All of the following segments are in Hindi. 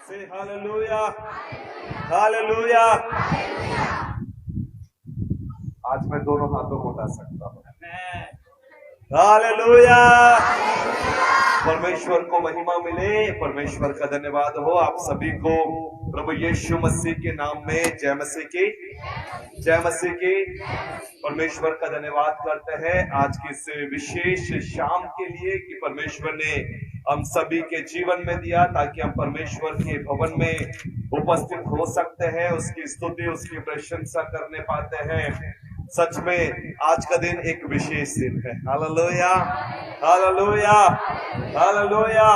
Say hallelujah. Hallelujah. आज मैं दोनों हाथों को उठा सकता हूँ। हालेलुया। परमेश्वर को महिमा मिले, परमेश्वर का धन्यवाद हो। आप सभी को प्रभु यीशु मसीह के नाम में जय मसीह की परमेश्वर का धन्यवाद करते हैं आज की इस विशेष शाम के लिए कि परमेश्वर ने हम सभी के जीवन में दिया ताकि हम परमेश्वर के भवन में उपस्थित हो सकते हैं, उसकी स्तुति उसकी प्रशंसा करने पाते हैं। सच में आज का दिन एक विशेष दिन है। Hallelujah, hallelujah, hallelujah.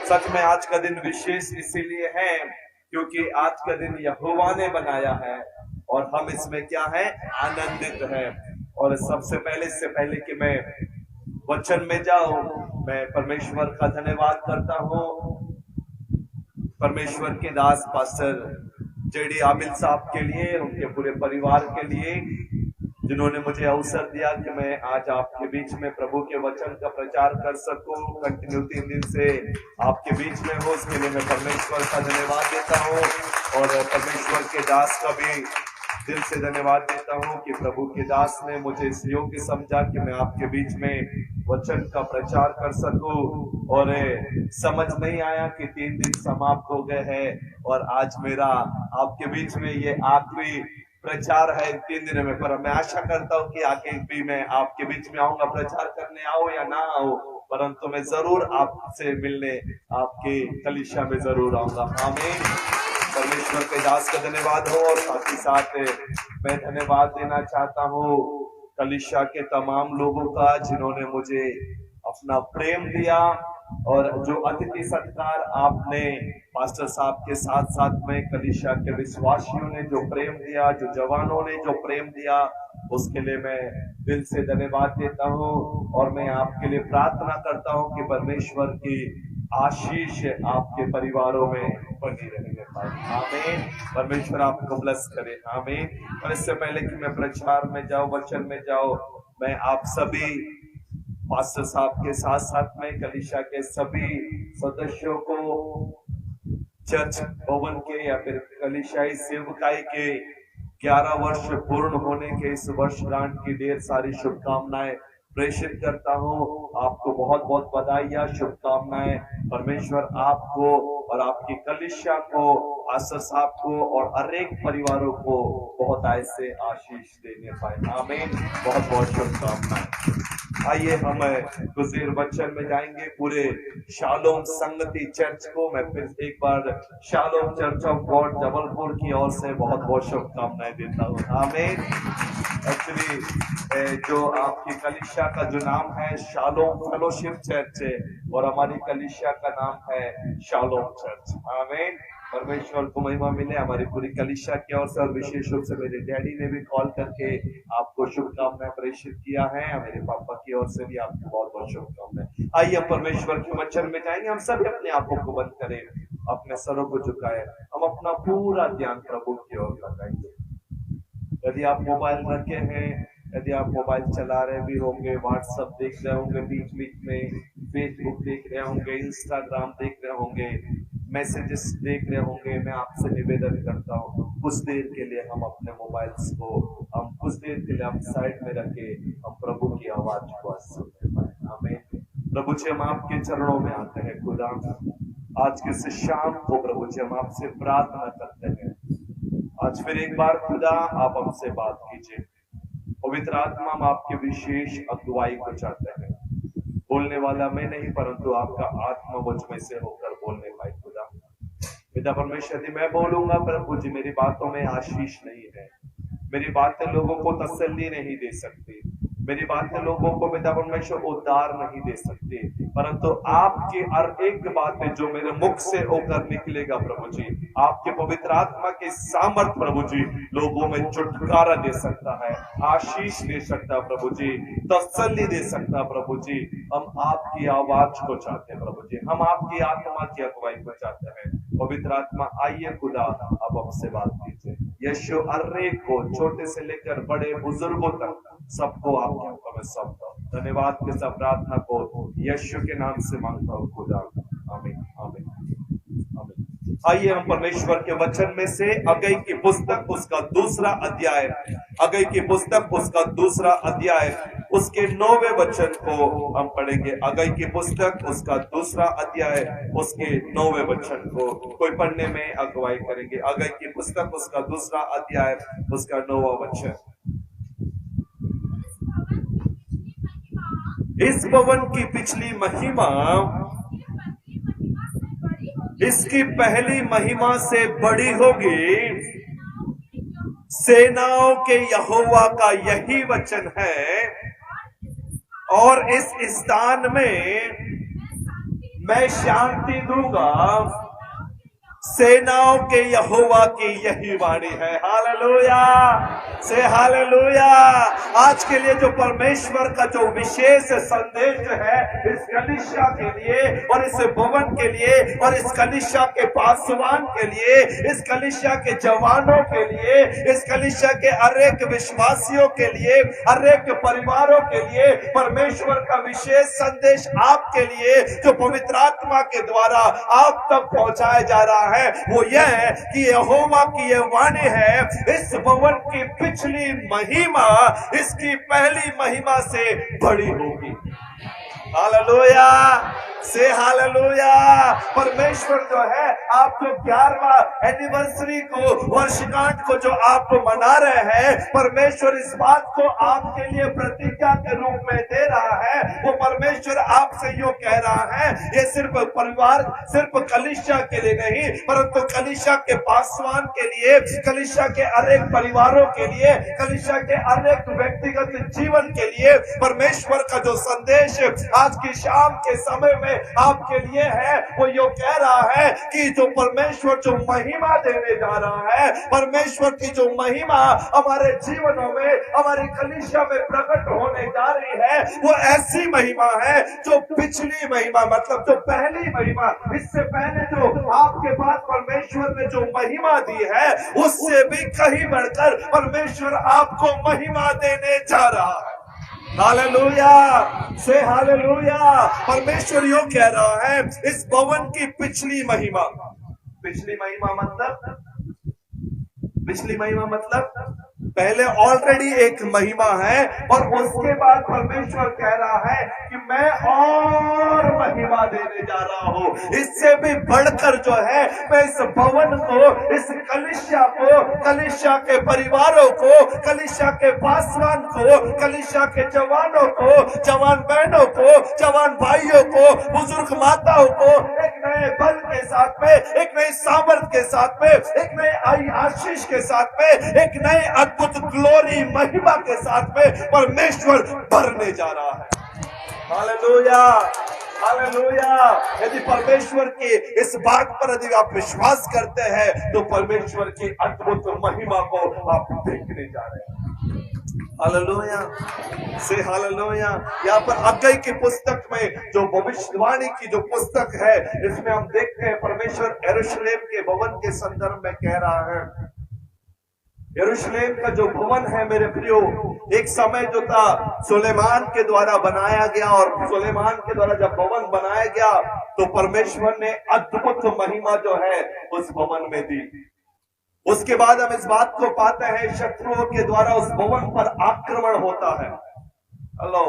सच में आज का दिन विशेष इसीलिए है क्योंकि आज का दिन यहोवा ने बनाया है और हम इसमें क्या है, आनंदित है। और सबसे पहले इससे पहले कि मैं वचन में जाऊं, मैं परमेश्वर का धन्यवाद करता हूं परमेश्वर के दास पास्टर जेडी आबिल साहब के लिए, उनके पूरे परिवार के लिए, जिन्होंने मुझे अवसर दिया कि मैं आज आपके बीच में प्रभु के वचन का प्रचार कर सकूं, कंटिन्यू 3 दिन से आपके बीच में हो, उसके लिए मैं परमेश्वर का धन्यवाद देता हूं। और परमेश्वर के दास का भी दिल से धन्यवाद देता हूं कि प्रभु के दास ने मुझे इस योग्य समझा कि मैं आपके बीच में वचन का प्रचार कर सकूं। और समझ नहीं आया कि 3 दिन समाप्त हो गए हैं और आज मेरा आपके बीच में ये आखिरी प्रचार है 3 दिन में। पर मैं आशा करता हूँ कि आगे भी मैं आपके बीच में आऊंगा, प्रचार करने आओ या ना आओ, परंतु मैं जरूर आपसे मिलने आपके कलीसिया में जरूर आऊंगा। आमीन। परमेश्वर के दास का धन्यवाद हो। और साथ ही साथ मैं धन्यवाद देना चाहता हूँ कलीसिया के तमाम लोगों का जिन्होंने मुझे अपना प्रेम दिया और जो अतिथि सत्कार आपने पास्टर साहब के साथ साथ में कलीसिया के विश्वासियों ने जो प्रेम दिया, जो जवानों ने जो प्रेम दिया, उसके लिए मैं दिल से धन्यवाद देता हूँ। और मैं आपके लिए प्रार्थना करता हूँ कि परमेश्वर की आशीष आपके परिवारों में बनी रहे। आमीन। परमेश्वर आपको ब्लेस करे। आमीन। और इससे पहले कि मैं प्रचार में जाऊं, वचन में जाऊं, मैं आप सभी पास्टर साहब के साथ साथ में कलीसिया के सभी सदस्यों को चर्च भवन के या फिर कलीसियाई सेवकाई के 11 वर्ष पूर्ण होने के इस वर्षगांठ की ढेर सारी शुभकामनाएं प्रेषित करता हूं। आपको बहुत बहुत बधाइयां, शुभकामनाएं। परमेश्वर आपको और आपकी कलीसिया को, पास्टर साहब को और हर एक परिवारों को बहुत ऐसे आशीष देने पाए। आमीन। बहुत बहुत शुभकामनाएं। आइए हम कुछ देर वचन में जाएंगे। पूरे शालोम संगति चर्च को मैं फिर एक बार Shalom church of God Jabalpur की ओर से बहुत बहुत शुभकामनाएं देता हूँ। आमीन। एक्चुअली जो आपकी कलीसिया का जो नाम है शालोम फेलोशिप चर्च है और हमारी कलीसिया का नाम है शालोम चर्च। आमीन। परमेश्वर को महिमा मिले। हमारी पूरी कलीसिया की ओर से और विशेष रूप से मेरे डैडी ने भी कॉल करके आपको शुभकामनाएं प्रेषित किया है। मेरे पापा की ओर से भी आपको बहुत बहुत शुभकामनाएं। आइए हम परमेश्वर के वचन में जाएंगे। हम सभी अपने आंखों को बंद करें, अपने सरों को झुकाएं, हम अपना पूरा ध्यान प्रभु की ओर लगाएंगे। यदि आप मोबाइल रखे हैं, यदि आप मोबाइल चला रहे भी होंगे, व्हाट्सएप देख रहे होंगे, बीच बीच में फेसबुक देख रहे होंगे, इंस्टाग्राम देख रहे होंगे, मैसेजेस देख रहे होंगे, मैं आपसे निवेदन करता हूँ कुछ देर के लिए हम अपने मोबाइल्स को कुछ देर के लिए हम साइड में रखे, हम प्रभु की आवाज को सुनते पाए। आमीन। प्रभु जी हम आपके चरणों में आते हैं। खुदा आज के इस शाम को प्रभु जी हम आपसे प्रार्थना करते हैं। आज फिर एक बार खुदा आप हमसे बात कीजिए। पवित्र आत्मा हम आपके विशेष अगुवाई को चाहते हैं। बोलने वाला मैं नहीं परंतु आपका आत्मा मुझ में से होकर बोलने पाए। खुदा पिता परमेश्वर यदि मैं बोलूंगा प्रभु जी मेरी बातों में आशीष नहीं है, मेरी बातें लोगों को तसल्ली नहीं दे सकती, मेरी बातें लोगों को पिता परमेश्वर उद्धार नहीं दे सकती, परंतु आपकी हर एक बातें जो मेरे मुख से होकर निकलेगा प्रभु जी, आपके पवित्र आत्मा के सामर्थ प्रभु जी लोगों में छुटकारा दे सकता है, आशीष दे सकता है प्रभु जी, तसल्ली दे सकता है प्रभु जी। हम आपकी आवाज को चाहते हैं प्रभु जी, हम आपकी आत्मा की अगुवाई को चाहते हैं। पवित्र आत्मा आइए खुदा अब हमसे बात कीजिए। यीशु हर एक को छोटे से लेकर बड़े बुजुर्गों तक सबको आपके हाथों में सौंपता हूं। धन्यवाद के सब प्रार्थना को यीशु के नाम से मांगता हूँ खुदा। आमीन, आमीन, आमीन। आइए हम परमेश्वर के वचन में से हग्गई की पुस्तक उसका दूसरा अध्याय, हग्गई की पुस्तक उसका दूसरा अध्याय उसके 9वें वचन को हम पढ़ेंगे। हग्गई की पुस्तक उसका दूसरा अध्याय उसके 9वें वचन को कोई पढ़ने में अगुवाई करेंगे। हग्गई की पुस्तक उसका दूसरा अध्याय उसका 9वां वचन। इस भवन की पिछली महिमा इसकी पहली महिमा से बड़ी होगी। सेनाओं के यहोवा का यही वचन है, और इस स्थान में मैं शांति दूंगा। सेनाओं के यहोवा की यही वाणी है। हालेलुया से हालेलुया। आज के लिए जो परमेश्वर का जो विशेष संदेश है इस कलीसिया के लिए और इस भवन के लिए और इस कलीसिया के पासवान के लिए, इस कलीसिया के जवानों के लिए, इस कलीसिया के हर एक विश्वासियों के लिए, हर एक परिवारों के लिए परमेश्वर का विशेष संदेश आपके लिए जो पवित्र आत्मा के द्वारा आप तक पहुंचाया जा रहा है वो यह है कि यहोवा की यह वाणी है, इस भवन की पिछली महिमा इसकी पहली महिमा से बड़ी होगी। हालेलुया से हालेलुया। परमेश्वर जो है आप जो 11वां एनिवर्सरी को, वर्षगांठ को जो आप मना रहे हैं, परमेश्वर इस बात को आपके लिए प्रतिज्ञा के रूप में दे रहा है। वो परमेश्वर आपसे यूं कह रहा है, ये सिर्फ परिवार, सिर्फ कलीसिया के लिए नहीं, परंतु कलीसिया के पासवान के लिए, कलीसिया के हर एक परिवारों के लिए, कलीसिया के हर एक व्यक्तिगत जीवन के लिए परमेश्वर का जो संदेश आज की शाम के समय में आपके लिए है वो यो कह रहा है कि जो परमेश्वर जो महिमा देने जा रहा है, परमेश्वर की जो महिमा हमारे जीवनों में, हमारी कलीसिया में प्रकट होने जा रही है, वो ऐसी महिमा है जो पिछली महिमा, मतलब जो पहली महिमा, इससे पहले जो आपके पास परमेश्वर ने जो महिमा दी है उससे भी कहीं बढ़कर परमेश्वर आपको महिमा देने जा रहा है। हालेलुया से हालेलुया। परमेश्वर यूं कह रहा है, इस भवन की पिछली महिमा, पिछली महिमा मतलब पहले ऑलरेडी एक महिमा है और उसके बाद परमेश्वर कह रहा है कि मैं और महिमा देने जा रहा हूं। इससे भी बढ़कर जो है मैं इस भवन को, इस कलीसिया को, कलीसिया के परिवारों को, कलीसिया के पासवान को, कलीसिया के जवानों को, जवान बहनों को, जवान भाइयों को, बुजुर्ग माताओं को एक नए बल के साथ में, एक नई सामर्थ के साथ में, एक नए आशीष के साथ में, एक नए अद्भुत ग्लोरी महिमा के साथ में परमेश्वर भरने जा रहा है। Hallelujah hallelujah. यदि परमेश्वर की इस बात पर यदि आप विश्वास करते हैं तो परमेश्वर की अद्भुत महिमा को आप देखने जा रहे हैं। हालेलुया से हालेलुया। यहाँ पर हग्गई की पुस्तक में जो भविष्यवाणी की जो पुस्तक है इसमें हम देखते हैं परमेश्वर यरूशलेम के भवन के संदर्भ में कह रहा है। यरूशलेम का जो भवन है मेरे प्रियो, एक समय जो था सुलेमान के द्वारा बनाया गया, और सुलेमान के द्वारा जब भवन बनाया गया तो परमेश्वर ने अद्भुत महिमा जो है उस भवन में दी। उसके बाद हम इस बात को पाते हैं शत्रुओं के द्वारा उस भवन पर आक्रमण होता है। हेलो,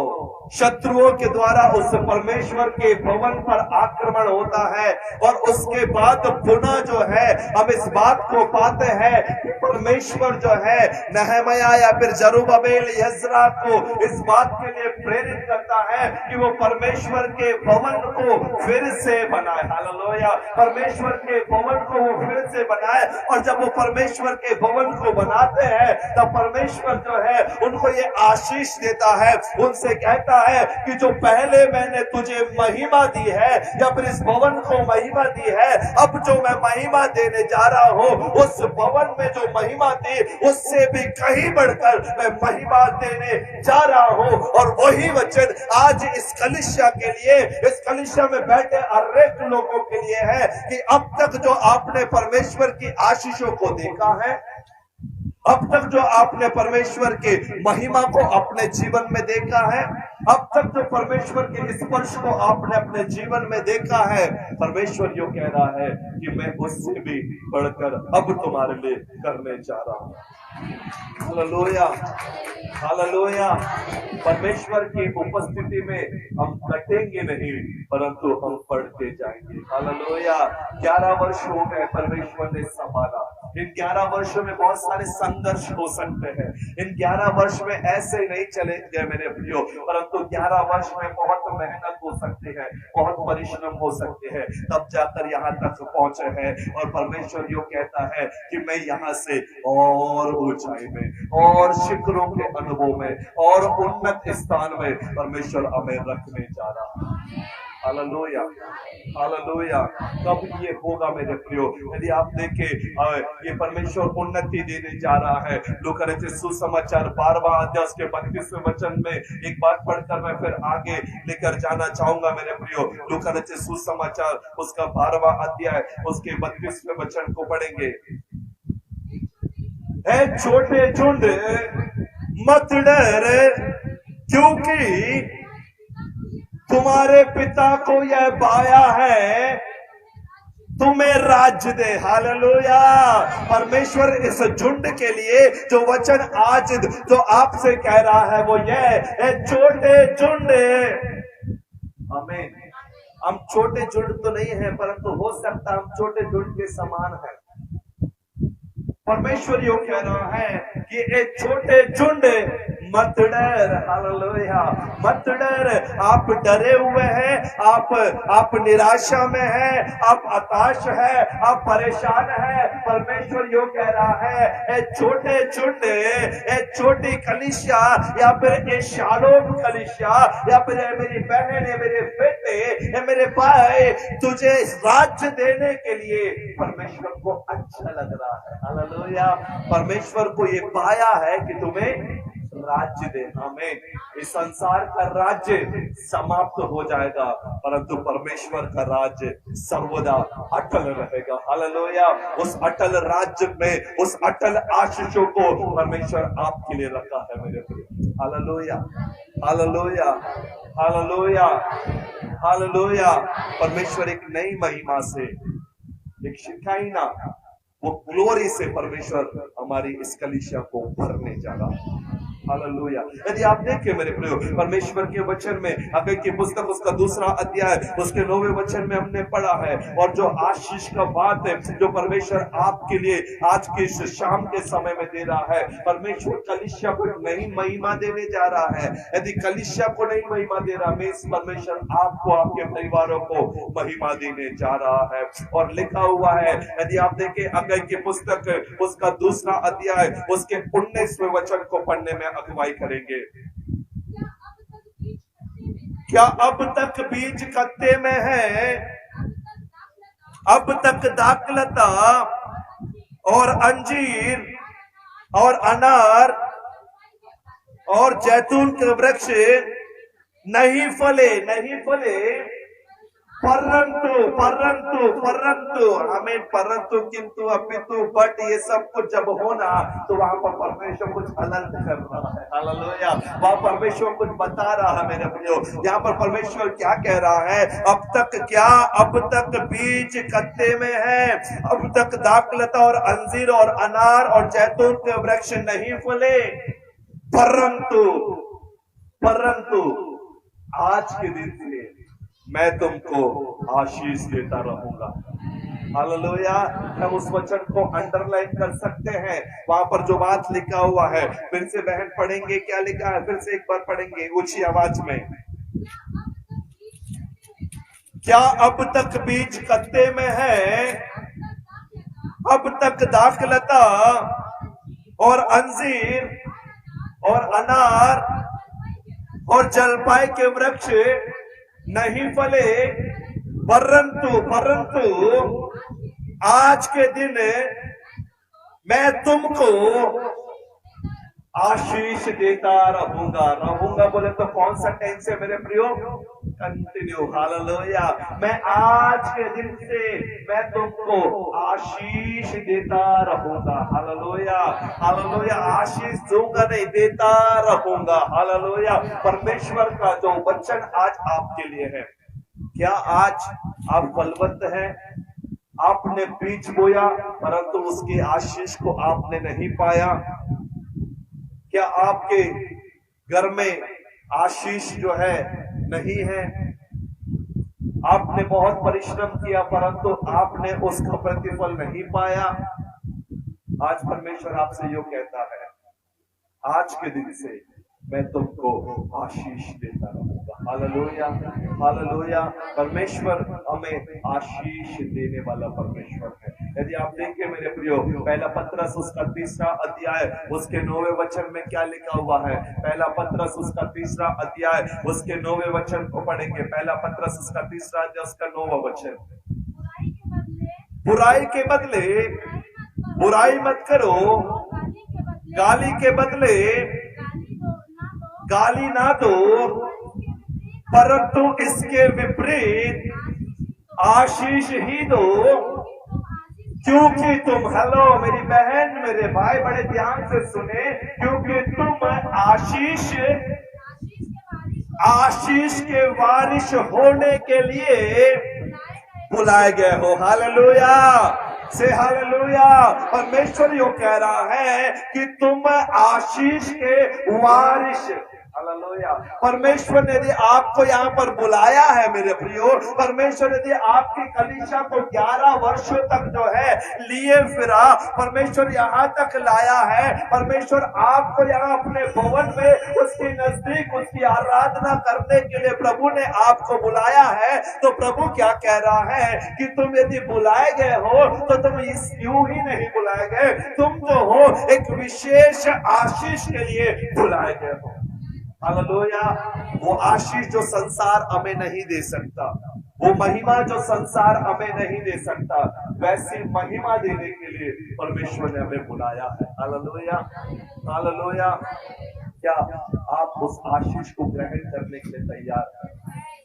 शत्रुओं के द्वारा उस परमेश्वर के भवन पर आक्रमण होता है और उसके बाद पुनः जो है हम इस बात को पाते हैं कि परमेश्वर जो है नहमया या फिर जरुब्बाबेल यज्रा को इस बात के लिए प्रेरित करता है कि वो परमेश्वर के भवन को फिर से बनाए। हालेलुया। परमेश्वर के भवन को वो फिर से बनाए, और जब वो परमेश्वर के भवन को बनाते हैं तब परमेश्वर जो है उनको ये आशीष देता है, उनसे कहता है कि जो पहले मैंने तुझे महिमा दी है या फिर इस भवन को महिमा दी है, अब जो मैं महिमा देने जा रहा हूं उस भवन में जो महिमा थी उससे भी कहीं बढ़कर मैं महिमा देने जा रहा हूं। और वही वचन आज इस कलीसिया के लिए, इस कलीसिया में बैठे हर एक लोगों के लिए है कि अब तक जो आपने परमेश्वर की आशीषों को देखा है, अब तक जो आपने परमेश्वर के महिमा को अपने जीवन में देखा है, अब तक जो परमेश्वर के स्पर्श को आपने अपने जीवन में देखा है, परमेश्वर यो कह रहा है कि मैं उससे भी बढ़कर अब तुम्हारे लिए करने जा रहा हूं। Hallelujah, hallelujah. परमेश्वर की उपस्थिति में हम कटेंगे नहीं, परंतु हम बढ़ते जाएंगे। हालेलुया। 11 वर्ष हो गए परमेश्वर ने संभाला। इन 11 वर्षों में बहुत सारे संघर्ष हो सकते हैं। इन 11 वर्ष में ऐसे नहीं चलेंगे मेरे प्रियो, परंतु 11 वर्ष में बहुत मेहनत हो सकती है, बहुत परिश्रम हो सकते हैं, तब जाकर यहाँ तक पहुंचे हैं। और परमेश्वर यो कहता है कि मैं यहाँ से और ऊंचाई में और शिखरों के अनुभव में और उन्नत स्थान में परमेश्वर हमें रखने जा रहा है। Hallelujah, hallelujah. कब ये होगा मेरे प्रियो? यदि आप देखें, ये परमेश्वर उन्नति देने जा रहा है। लूका रचित सुसमाचार 12वां अध्याय उसके 32वें वचन में एक बात पढ़कर मैं फिर आगे लेकर जाना चाहूंगा मेरे प्रियो। लूका रचित सुसमाचार उसका 12वां अध्याय उसके 32वें वचन को पढ़ेंगे। है छोटे झुंड मत डर, क्योंकि तुम्हारे पिता को यह पाया है तुम्हें राज्य दे। हालेलुया। परमेश्वर इस झुंड के लिए जो वचन आज जो आपसे कह रहा है वो यह है, छोटे झुंड। आमीन। हम छोटे झुंड तो नहीं है, परंतु हो सकता हम छोटे झुंड के समान है। परमेश्वर यो कह रहा है कि एक छोटे झुंड मत डर। हालेलुया, मत डर। आप डरे हुए हैं, आप निराशा में हैं, आप हताश है, आप परेशान है। परमेश्वर यो कह रहा है, छोटे झुंड, छोटी कलीसिया या फिर एक शालोम कलीसिया या फिर मेरी बहन है, मेरे बेटे या मेरे भाई, तुझे राज्य देने के लिए परमेश्वर को अच्छा लग रहा है। हालेलुया। परमेश्वर को ये पाया है कि तुम्हें राज्य दे। हमें इस संसार का राज्य समाप्त हो जाएगा, परंतु परमेश्वर का राज्य सर्वदा अटल रहेगा। हालेलुया। उस अटल राज्य में उस अटल आशीषों को परमेश्वर आपके लिए रखा है मेरे प्रिय। Hallelujah, hallelujah, hallelujah, hallelujah. परमेश्वर एक नई महिमा से, एक शिकायना, वो ग्लोरी से परमेश्वर हमारी इस कलीसिया को भरने जा रहा है। हालेलुया। यदि आप देखें मेरे प्रियो, परमेश्वर के वचन में हग्गई की पुस्तक उसका 2वां अध्याय उसके 9वें वचन में हमने पढ़ा है, और जो आशीष का बात है जो परमेश्वर आपके लिए आज के इस शाम के समय में दे रहा है, परमेश्वर कलीसिया को नई महिमा देने जा रहा है। यदि कलीसिया को नई महिमा दे रहा है, परमेश्वर आपको, आपके परिवारों को महिमा देने जा रहा है। और लिखा हुआ है, यदि आप देखें हग्गई की पुस्तक उसका 2वां अध्याय उसके 19वें वचन को पढ़ने में अगुवाई करेंगे। क्या अब तक बीज कत्ते में है, अब तक दाखलता और अंजीर और अनार और जैतून के वृक्ष नहीं फले, नहीं फले, परंतु परंतु परंतु हमें परंतु किंतु अपितु बट ये सब कुछ जब होना तो वहां पर परमेश्वर कुछ अलग कर रहा है। हालेलुया। वहां परमेश्वर कुछ बता रहा है मेरे प्रियो। यहाँ पर परमेश्वर क्या कह रहा है? अब तक क्या, अब तक बीज कत्ते में है, अब तक दाखलता और अंजीर और अनार और जैतून के वृक्ष नहीं फले, परंतु परंतु आज के दिन से मैं तुमको आशीष देता रहूंगा। हालेलुया। हम उस वचन को अंडरलाइन कर सकते हैं, वहां पर जो बात लिखा हुआ है। फिर से बहन पढ़ेंगे, क्या लिखा है? फिर से एक बार पढ़ेंगे ऊंची आवाज में। क्या अब तक बीज कत्ते में है, अब तक दाखलता और अंजीर और अनार और जलपाई के वृक्ष नहीं फले, परंतु परंतु आज के दिन मैं तुमको आशीष देता रहूंगा। रहूंगा बोले तो कौन सा टेंस है मेरे प्रियो? कंटिन्यू। हालेलुया। मैं आज के दिन से मैं तुमको आशीष देता रहूंगा। हालेलुया। हालेलुया। आशीष दूंगा नहीं, देता रहूंगा। हालेलुया। परमेश्वर का जो वचन आज आपके लिए है, क्या आज आप फलवंत हैं? आपने बीज बोया परंतु उसकी आशीष को आपने नहीं पाया। क्या आपके घर में आशीष जो है नहीं है? आपने बहुत परिश्रम किया परंतु आपने उसका प्रतिफल नहीं पाया। आज परमेश्वर आपसे यो कहता है, आज के दिन से मैं तुमको आशीष देता रहूंगा। हालेलुया। हालेलुया। परमेश्वर हमें आशीष देने वाला परमेश्वर है। यदि आप देखें मेरे प्रियो, पहला पत्रस उसका 3रा अध्याय उसके 9वें वचन में क्या लिखा हुआ है? पहला पत्रस उसका 3रा अध्याय उसके 9वें वचन को पढ़ेंगे। पहला पत्रस उसका 3रा अध्याय उसका 9वां वचन। बुराई के बदले बुराई मत करो, गाली के बदले गाली ना दो, परंतु इसके विपरीत आशीष ही दो, क्योंकि तुम, हेलो मेरी बहन मेरे भाई बड़े ध्यान से सुने, क्योंकि तुम आशीष के वारिश होने के लिए बुलाए गए हो। हालेलुया से हालेलुया। परमेश्वर यो कह रहा है कि तुम आशीष के वारिश। हालेलुया। परमेश्वर ने यदि आपको यहाँ पर बुलाया है मेरे प्रियो, परमेश्वर यदि आपकी कलीसिया को 11 वर्षों तक जो है लिए फिरा, परमेश्वर यहाँ तक लाया है, परमेश्वर आपको यहाँ अपने भवन में उसके नजदीक उसकी आराधना करने के लिए प्रभु ने आपको बुलाया है, तो प्रभु क्या कह रहा है कि तुम यदि बुलाए गए हो तो तुम इस यूं ही नहीं बुलाए गए, तुम जो हो एक विशेष आशीष के लिए बुलाए गए हो। हालेलुया। वो आशीष जो संसार हमें नहीं दे सकता, वो महिमा जो संसार हमें नहीं दे सकता, वैसी महिमा देने के लिए परमेश्वर ने हमें बुलाया है। हालेलुया। हालेलुया। क्या आप उस आशीष को ग्रहण करने के लिए तैयार हैं?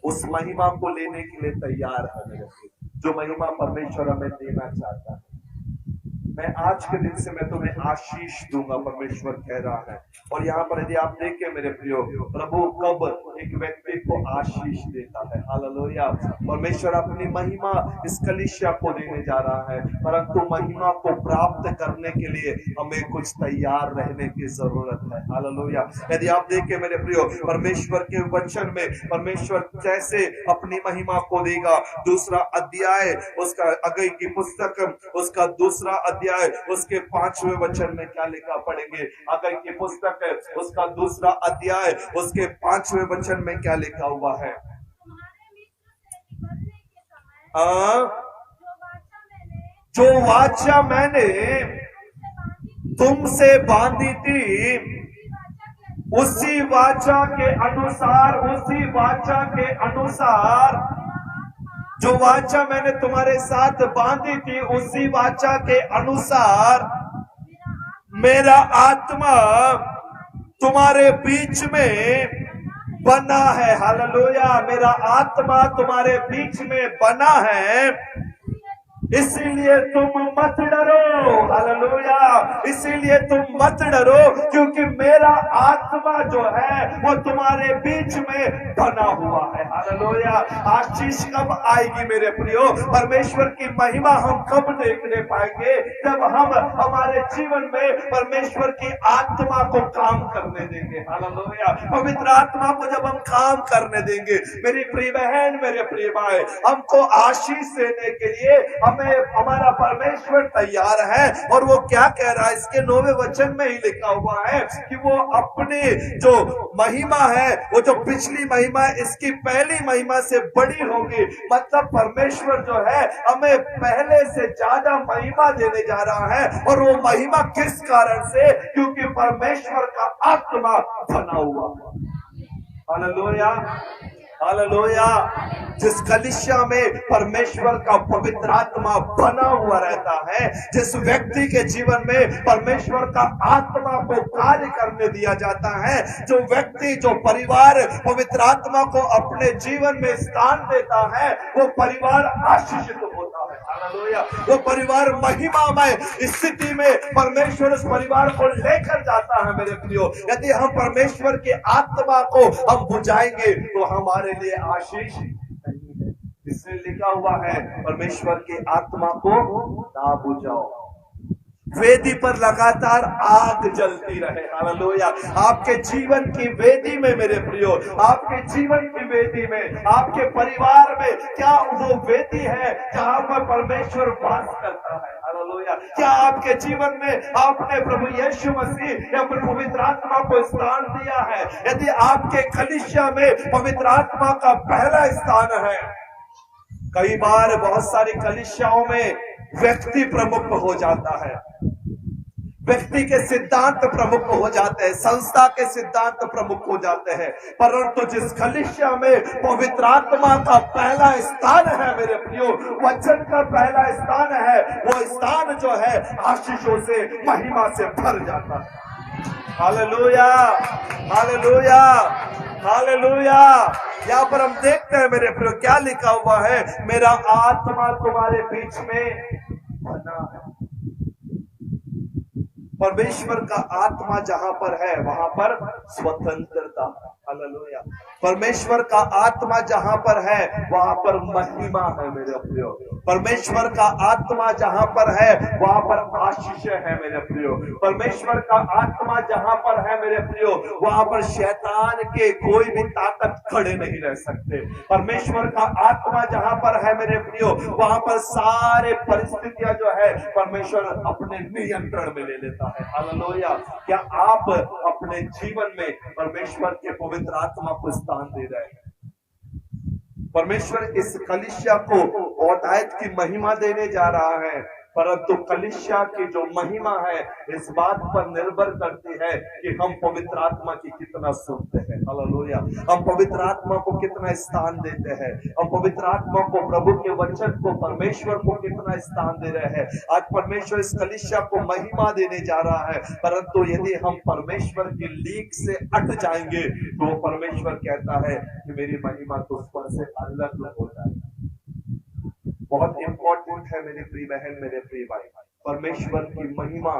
उस महिमा को लेने के लिए तैयार है मेरे, जो महिमा परमेश्वर हमें देना चाहता है? मैं आज के दिन से मैं तुम्हें आशीष दूंगा, परमेश्वर कह रहा है। और यहाँ पर यदि आप देखें मेरे प्रियो, प्रभु कब एक व्यक्ति को आशीष देता है? हालेलुया। परमेश्वर अपनी महिमा इस कलीसिया को देने जा रहा है, परंतु महिमा को प्राप्त करने के लिए हमें कुछ तैयार रहने की जरूरत है। हालेलुया। यदि आप देखें मेरे प्रियो, परमेश्वर के वचन में परमेश्वर कैसे अपनी महिमा को देगा। 2रा अध्याय उसका, हग्गई की पुस्तक उसका 2रा अध्याय उसके 5वें वचन में क्या लिखा पढ़ेंगे? हग्गई की पुस्तक उसका 2रा अध्याय उसके 5वें वचन में क्या लिखा हुआ है? जो वाचा मैंने तुमसे बांधी थी, उसी वाचा के अनुसार जो वाचा मैंने तुम्हारे साथ बांधी थी, उसी वाचा के अनुसार मेरा आत्मा तुम्हारे बीच में बना है। हालेलुया। मेरा आत्मा तुम्हारे बीच में बना है, इसीलिए तुम मत डरो। हालेलुया। इसीलिए तुम मत डरो, क्योंकि मेरा आत्मा जो है वो तुम्हारे बीच में बना हुआ है। हालेलुया। आशीष कब आएगी मेरे प्रियो? परमेश्वर की महिमा हम कब देखने पाएंगे? जब हम हमारे जीवन में परमेश्वर की आत्मा को काम करने देंगे। हालेलुया। पवित्र आत्मा को जब हम काम करने देंगे, मेरी प्रिय बहन मेरे प्रिय भाई, हमको आशीष देने के लिए हमारा परमेश्वर तैयार है। और वो क्या कह रहा है? इसके 9वें वचन में ही लिखा हुआ है कि वो अपनी जो महिमा है, वो जो पिछली महिमा है, इसकी पहली महिमा से बड़ी होगी। मतलब परमेश्वर जो है हमें पहले से ज्यादा महिमा देने जा रहा है। और वो महिमा किस कारण से? क्योंकि परमेश्वर का आत्मा बना हुआ है। हालेलुया। हालेलुया। जिस कलीसिया में परमेश्वर का पवित्र आत्मा बना हुआ रहता है, जिस व्यक्ति के जीवन में परमेश्वर का आत्मा को कार्य करने दिया जाता है, जो व्यक्ति, जो परिवार पवित्र आत्मा को अपने जीवन में स्थान देता है, वो परिवार आशीषित होता है। हालेलुया। वो परिवार महिमामय स्थिति में परमेश्वर उस परिवार को लेकर जाता है। मेरे प्रियो, यदि हम परमेश्वर के आत्मा को हम बुझाएंगे तो हमारे लिए आशीष नहीं है। इसमें लिखा हुआ है, परमेश्वर के आत्मा को ना बुझाओ। वेदी पर लगातार आग जलती रहे। हालेलुया। आपके जीवन की वेदी में मेरे प्रियो, आपके जीवन की वेदी में, आपके परिवार में क्या वो वेदी है जहां पर परमेश्वर वास करता है? हालेलुया। क्या आपके जीवन में आपने प्रभु यीशु मसीह या पवित्र आत्मा को स्थान दिया है? यदि आपके कलीसिया में पवित्र आत्मा का पहला स्थान है, कई बार बहुत सारी कलीसियाओं में व्यक्ति प्रमुख हो जाता है, व्यक्ति के सिद्धांत प्रमुख हो जाते हैं, संस्था के सिद्धांत प्रमुख हो जाते हैं, परंतु जिस कलीसिया में पवित्र आत्मा का पहला स्थान है मेरे प्रियो, वचन का पहला स्थान है, वो स्थान जो है आशीषों से, महिमा से भर जाता है। Hallelujah, hallelujah, hallelujah. यहाँ पर हम देखते हैं मेरे प्रियो क्या लिखा हुआ है, मेरा आत्मा तुम्हारे बीच में बना है। परमेश्वर का आत्मा जहां पर है वहां पर स्वतंत्रता। हालेलुया। परमेश्वर का आत्मा जहां पर है वहां पर महिमा है मेरे प्रियो। परमेश्वर का आत्मा जहां पर है वहां पर आशीष है मेरे प्रियो। परमेश्वर का आत्मा जहां पर है मेरे प्रियो, वहां पर शैतान के कोई भी ताकत खड़े नहीं रह सकते। परमेश्वर का आत्मा जहां पर है मेरे प्रियो, वहां पर सारे परिस्थितियां जो है परमेश्वर अपने नियंत्रण में ले लेता है। हालेलुया। क्या आप अपने जीवन में परमेश्वर के पवित्र आत्मा को स्थान दे रहे हैं? परमेश्वर इस कलीसिया को औदायत की महिमा देने जा रहा है, परंतु कलीसिया की जो महिमा है इस बात पर निर्भर करती है कि हम पवित्र आत्मा की कितना सुनते हैं। हालेलुया। हम पवित्र आत्मा को कितना स्थान देते हैं, हम पवित्र आत्मा को, प्रभु के वचन को, परमेश्वर को कितना स्थान दे रहे हैं। आज परमेश्वर इस कलीसिया को महिमा देने जा रहा है, परंतु यदि हम परमेश्वर की लीक से अट जाएंगे तो परमेश्वर कहता है कि मेरी महिमा तो उस पर से अलग हो जाएगी। बहुत इंपॉर्टेंट है मेरी प्रिय बहन, मेरे प्रिय भाई, परमेश्वर की महिमा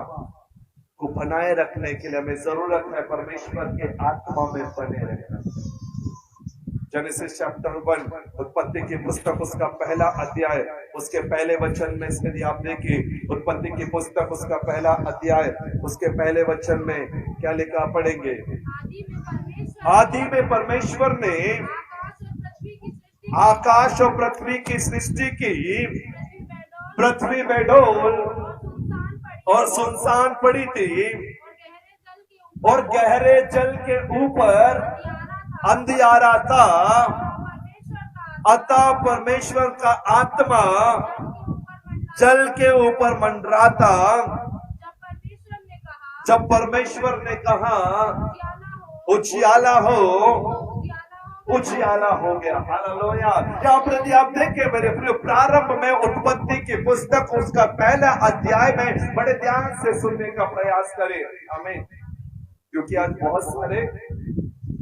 को बनाए रखने के लिए हमें जरूरत है परमेश्वर के आत्मा में बने रहना। जेनेसिस चैप्टर 1, उत्पत्ति की पुस्तक उसका पहला अध्याय, उसके पहले वचन में, यदि आप देखिए उत्पत्ति की पुस्तक उसका पहला अध्याय, उसके पहले वचन में क्या लिखा पढ़ेंगे? आदि में परमेश्वर ने आकाश और पृथ्वी की सृष्टि की, पृथ्वी बेडोल और सुनसान पड़ी थी और गहरे जल के ऊपर अंधियारा था। अतः परमेश्वर का आत्मा जल के ऊपर मंडराता। जब परमेश्वर ने कहा उजियाला हो, उजियाला हो गया। हालेलुया। यहाँ पर यदि आप देखें मेरे प्रिय, प्रारंभ में उत्पत्ति की पुस्तक उसका पहला अध्याय में बड़े ध्यान से सुनने का प्रयास करें। आमीन। क्योंकि आज बहुत सारे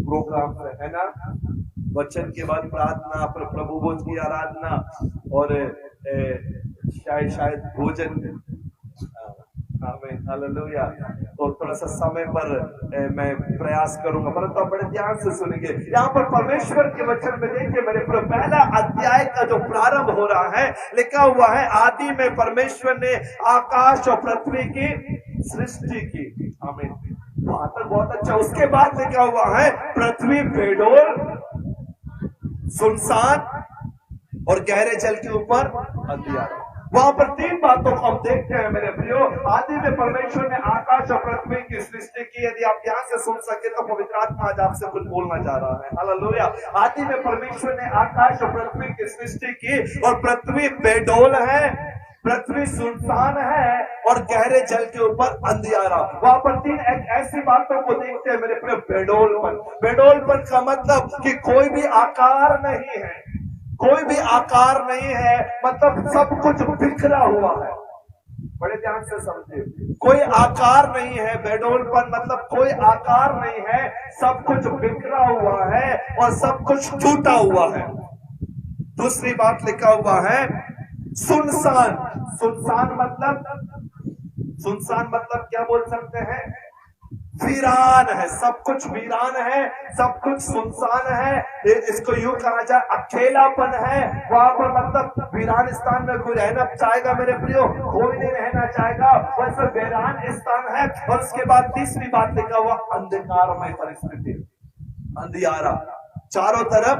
प्रोग्राम है ना, वचन के बाद प्रार्थना, प्रभु भोज की आराधना और शायद भोजन। आमीन, हालेलुया। तो थोड़ा सा समय पर मैं प्रयास करूंगा, परंतु आप बड़े ध्यान से सुनेंगे। यहाँ पर परमेश्वर के वचन में देखिए मेरे पहला अध्याय का जो प्रारंभ हो रहा है, लिखा हुआ है आदि में परमेश्वर ने आकाश और पृथ्वी की सृष्टि की। आमीन। वहां तक बहुत अच्छा। उसके बाद लिखा हुआ है पृथ्वी बेडोल, सुनसान और गहरे जल के ऊपर अंधियारा। वहां पर तीन बातों को हम देखते हैं मेरे प्रियो। आदि में परमेश्वर ने आकाश और पृथ्वी की सृष्टि की। यदि आप ध्यान से सुन सके तो पवित्र आत्मा आज आपसे कुछ बोलना चाह रहा है। हालेलुया। आदि में परमेश्वर ने आकाश और पृथ्वी की सृष्टि की और पृथ्वी बेडोल है, पृथ्वी सुनसान है और गहरे जल के ऊपर अंधियारा। वहां पर तीन एक ऐसी बातों को देखते हैं मेरे प्रिय, बेडोलपन। बेडोलपन का मतलब कि कोई भी आकार नहीं है, कोई भी आकार नहीं है, मतलब सब कुछ बिखरा हुआ है। बड़े ध्यान से समझे, कोई आकार नहीं है। बेडोलपन मतलब कोई आकार नहीं है, सब कुछ बिखरा हुआ है और सब कुछ टूटा हुआ है। दूसरी बात लिखा हुआ है सुनसान। सुनसान मतलब क्या बोल सकते हैं? वीरान है, सब कुछ वीरान है, सब कुछ सुनसान है। इसको यूं कहा जाए अकेलापन है वहां पर। मतलब वीरान स्थान में कोई रहना चाहेगा मेरे प्रियो? कोई नहीं रहना चाहेगा, वैसे वीरान स्थान है। और उसके बाद तीसरी बात लिखा हुआ अंधकारमय परिस्थिति, अंधियारा। चारों तरफ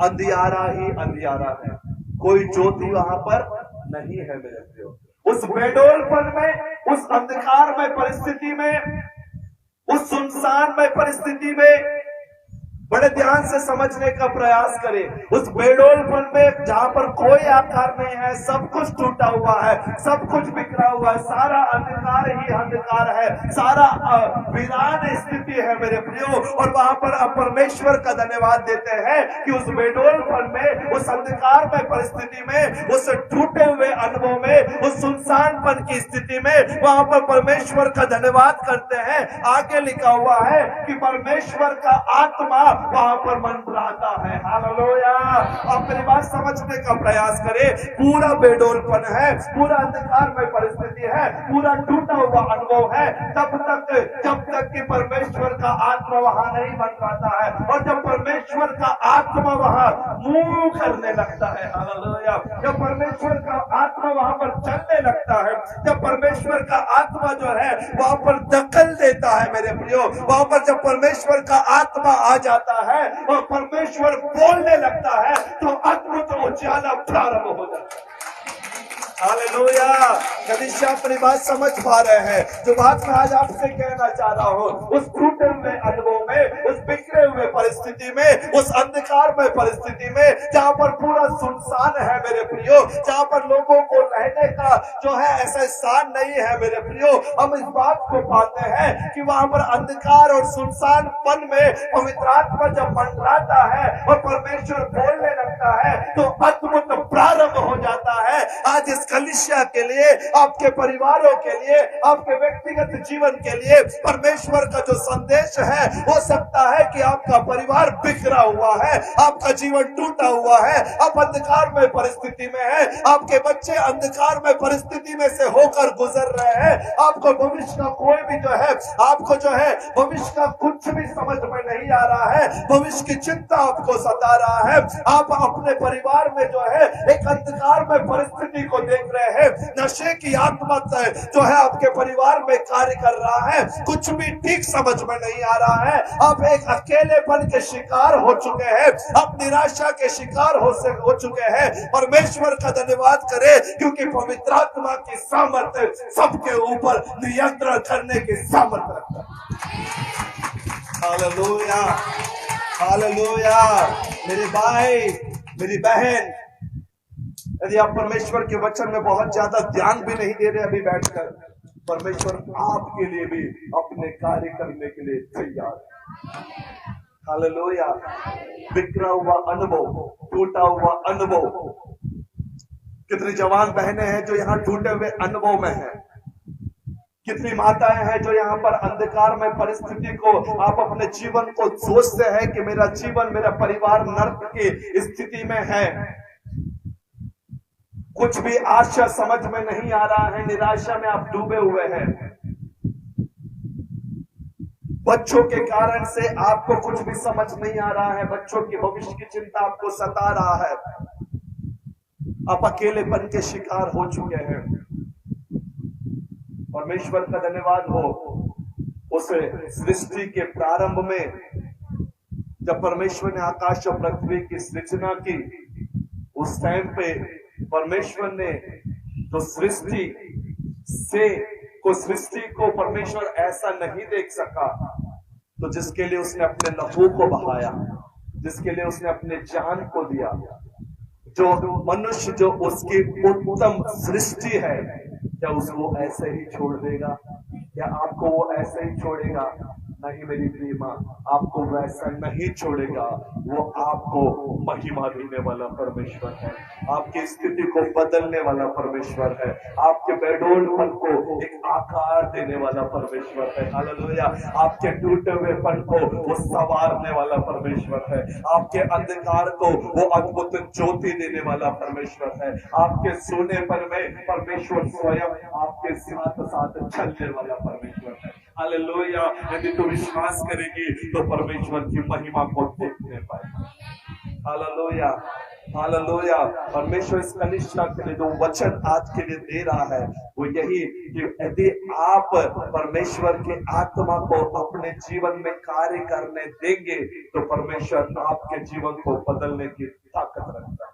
अंधियारा ही अंधियारा है, कोई ज्योति वहां पर नहीं है मेरे प्रियो। उस बेडोलपन में, उस अंधकारमय परिस्थिति में, उस सुनसानमय परिस्थिति में बड़े ध्यान से समझने का प्रयास करें। उस बेडोलपन में जहां पर कोई आकार नहीं है, सब कुछ टूटा हुआ है, सब कुछ बिखरा हुआ है, सारा अंधकार ही अंधकार है, सारा वीरान स्थिति है मेरे प्रियो। और वहां पर आप परमेश्वर का धन्यवाद देते हैं कि उस बेडोलपन में, उस अंधकार में परिस्थिति में, उस टूटे हुए अनुभव में, उस सुनसानपन की स्थिति में वहां पर परमेश्वर का धन्यवाद करते हैं। आगे लिखा हुआ है कि परमेश्वर का आत्मा वहां पर मंडराता है। हालेलुया। आप मेरी बात समझने का प्रयास करें। पूरा बेडोलपन है, पूरा अंधकार में परिस्थिति है, पूरा टूटा हुआ अनुभव है, जब तक कि परमेश्वर का आत्मा वहां नहीं मंडराता है। और जब परमेश्वर का आत्मा वहां मूव करने लगता है, हालेलुया, जब परमेश्वर का आत्मा वहां पर चलने लगता है, जब परमेश्वर का आत्मा जो है वहां पर दखल देता है मेरे प्रियो, वहां पर जब परमेश्वर का आत्मा आ जाता है और परमेश्वर बोलने लगता है तो अद्भुत उजाला प्रारंभ हो जाता है। हालेलुया। यदि से अपनी बात समझ पा रहे हैं, जो बात मैं आज आपसे कहना चाह रहा हूं, उस टूटे हुए अनुभव में, उस बिखरे हुए परिस्थिति में, उस अंधकार में परिस्थिति में, जहां पर पूरा सुनसान है मेरे प्रियो, जहां पर लोगों को रहने का जो है ऐसा स्थान नहीं है मेरे प्रियो, हम इस बात को पाते हैं कि वहां पर अंधकार और सुनसानपन में पवित्र आत्मा जब मंडराता है और परमेश्वर बोलने लगता है तो अद्भुत प्रारंभ हो जाता है। आज इस कलीसिया के लिए, आपके परिवारों के लिए, आपके व्यक्तिगत जीवन के लिए परमेश्वर का जो संदेश है, हो सकता है कि आपका परिवार बिखरा हुआ है, आपका जीवन टूटा हुआ है, आप अंधकार में परिस्थिति में है, आपके बच्चे अंधकार में परिस्थिति में से होकर गुजर रहे हैं, आपको भविष्य का कोई भी जो है, आपको जो है भविष्य का कुछ भी समझ में नहीं आ रहा है, भविष्य की चिंता आपको सता रहा है, आप अपने परिवार में जो है एक अंधकार में परिस्थिति को देख रहे हैं, नशे की आत्मा जो है आपके परिवार में कार्य कर रहा है, कुछ भी ठीक समझ में नहीं आ रहा है, आप एक अकेलेपन के शिकार हो चुके हैं, आप निराशा के शिकार हो चुके हैं। परमेश्वर का धन्यवाद करें क्योंकि पवित्र आत्मा की सामर्थ्य सबके ऊपर नियंत्रण करने की सामर्थ्य रखता है। Hallelujah, hallelujah. मेरे भाई, मेरी बहन, यदि आप परमेश्वर के वचन में बहुत ज्यादा ध्यान भी नहीं दे रहे अभी बैठकर, परमेश्वर आपके लिए भी अपने कार्य करने के लिए तैयार है। हालेलुया। बिखरा हुआ अनुभव, टूटा हुआ अनुभव, कितनी जवान बहनें हैं जो यहाँ टूटे हुए अनुभव में हैं, कितनी माताएं हैं जो यहाँ पर अंधकार में परिस्थिति को, आप अपने जीवन को सोचते हैं कि मेरा जीवन, मेरा परिवार नर्क की स्थिति में है, कुछ भी आशा समझ में नहीं आ रहा है, निराशा में आप डूबे हुए हैं, बच्चों के कारण से आपको कुछ भी समझ नहीं आ रहा है, बच्चों की भविष्य की चिंता आपको सता रहा है, आप अकेलेपन के शिकार हो चुके हैं। परमेश्वर का धन्यवाद हो, उस सृष्टि के प्रारंभ में जब परमेश्वर ने आकाश और पृथ्वी की सृजना की, उस टाइम पे परमेश्वर ने जो सृष्टि को परमेश्वर ऐसा नहीं देख सका, तो जिसके लिए उसने अपने लहू को बहाया, जिसके लिए उसने अपने जान को दिया, जो मनुष्य जो उसकी उत्तम सृष्टि है, क्या उसको ऐसे ही छोड़ देगा? क्या आपको वो ऐसे ही छोड़ेगा? नहीं मेरी प्रिय माँ, आपको वैसा नहीं छोड़ेगा। वो आपको महिमा देने वाला परमेश्वर है, आपकी स्थिति को बदलने वाला परमेश्वर है, आपके बेडोलपन को एक आकार देने वाला परमेश्वर है। हालेलुया। आपके टूटे हुए पन को वो संवारने वाला परमेश्वर है, आपके अंधकार को वो अद्भुत ज्योति देने वाला परमेश्वर है, आपके सोनेपन में परमेश्वर स्वयं आपके साथ साथ चलने वाला परमेश्वर है। हालेलुया। यदि तू विश्वास करेगी तो परमेश्वर की महिमा को देखने पाएगा। Hallelujah, hallelujah. परमेश्वर इस कनिष्ठा के लिए जो वचन आज के लिए दे रहा है वो यही कि यदि आप परमेश्वर के आत्मा को अपने जीवन में कार्य करने देंगे तो परमेश्वर आपके जीवन को बदलने की ताकत रखता है,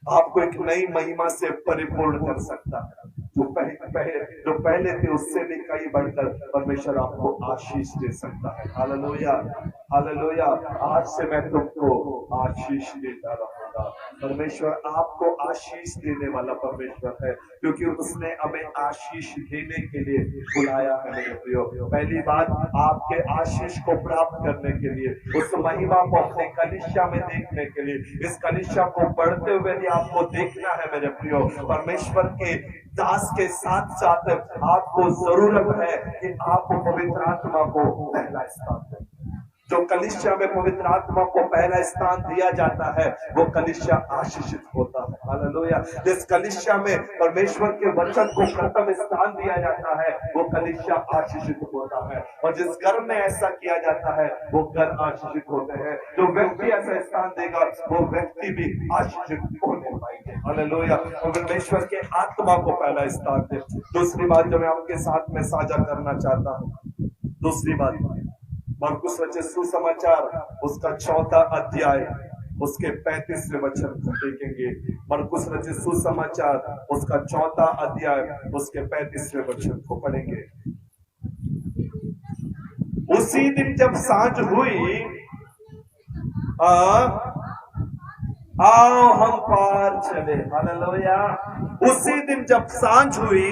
आपको एक नई महिमा से परिपूर्ण कर सकता है। जो पहले थे उससे भी कई बढ़कर परमेश्वर आपको आशीष दे सकता है। Hallelujah, hallelujah. आज से मैं तुमको आशीष देता रहूंगा। परमेश्वर आपको आशीष देने वाला परमेश्वर है, क्योंकि उसने हमें आशीष देने के लिए बुलाया है मेरे प्रियो। पहली बात, आपके आशीष को प्राप्त करने के लिए, उस महिमा को अपने कनिष्ठा में देखने के लिए, इस कनिष्ठा को बढ़ते हुए भी आपको देखना है मेरे प्रियो। परमेश्वर के दास के साथ साथ आपको जरूरत है कि आप पवित्र आत्मा को पहला स्थान दें। जो कलिसिया में पवित्र आत्मा को पहला स्थान दिया जाता है वो कलिसिया आशीषित होता है। हालेलुया। जिस कलिसिया में परमेश्वर के वचन को प्रथम स्थान दिया जाता है वो कलिसिया आशीषित होता है, और जिस घर में ऐसा किया जाता है वो घर आशीषित होते हैं। जो व्यक्ति ऐसा स्थान देगा वो व्यक्ति भी आशीषित होने पाएंगे। हालेलुया। परमेश्वर के आत्मा को पहला स्थान दे। दूसरी बात जो मैं आपके साथ में साझा करना चाहता हूँ, दूसरी बात मरकुस रचित सुसमाचार उसका 4वां अध्याय उसके 35वें वचन को देखेंगे। मरकुस रचित सुसमाचार उसका 4वां अध्याय उसके 35वें वचन को पढ़ेंगे। उसी दिन जब सांझ हुई, आओ हम पार चले। हालेलुया। उसी दिन जब सांझ हुई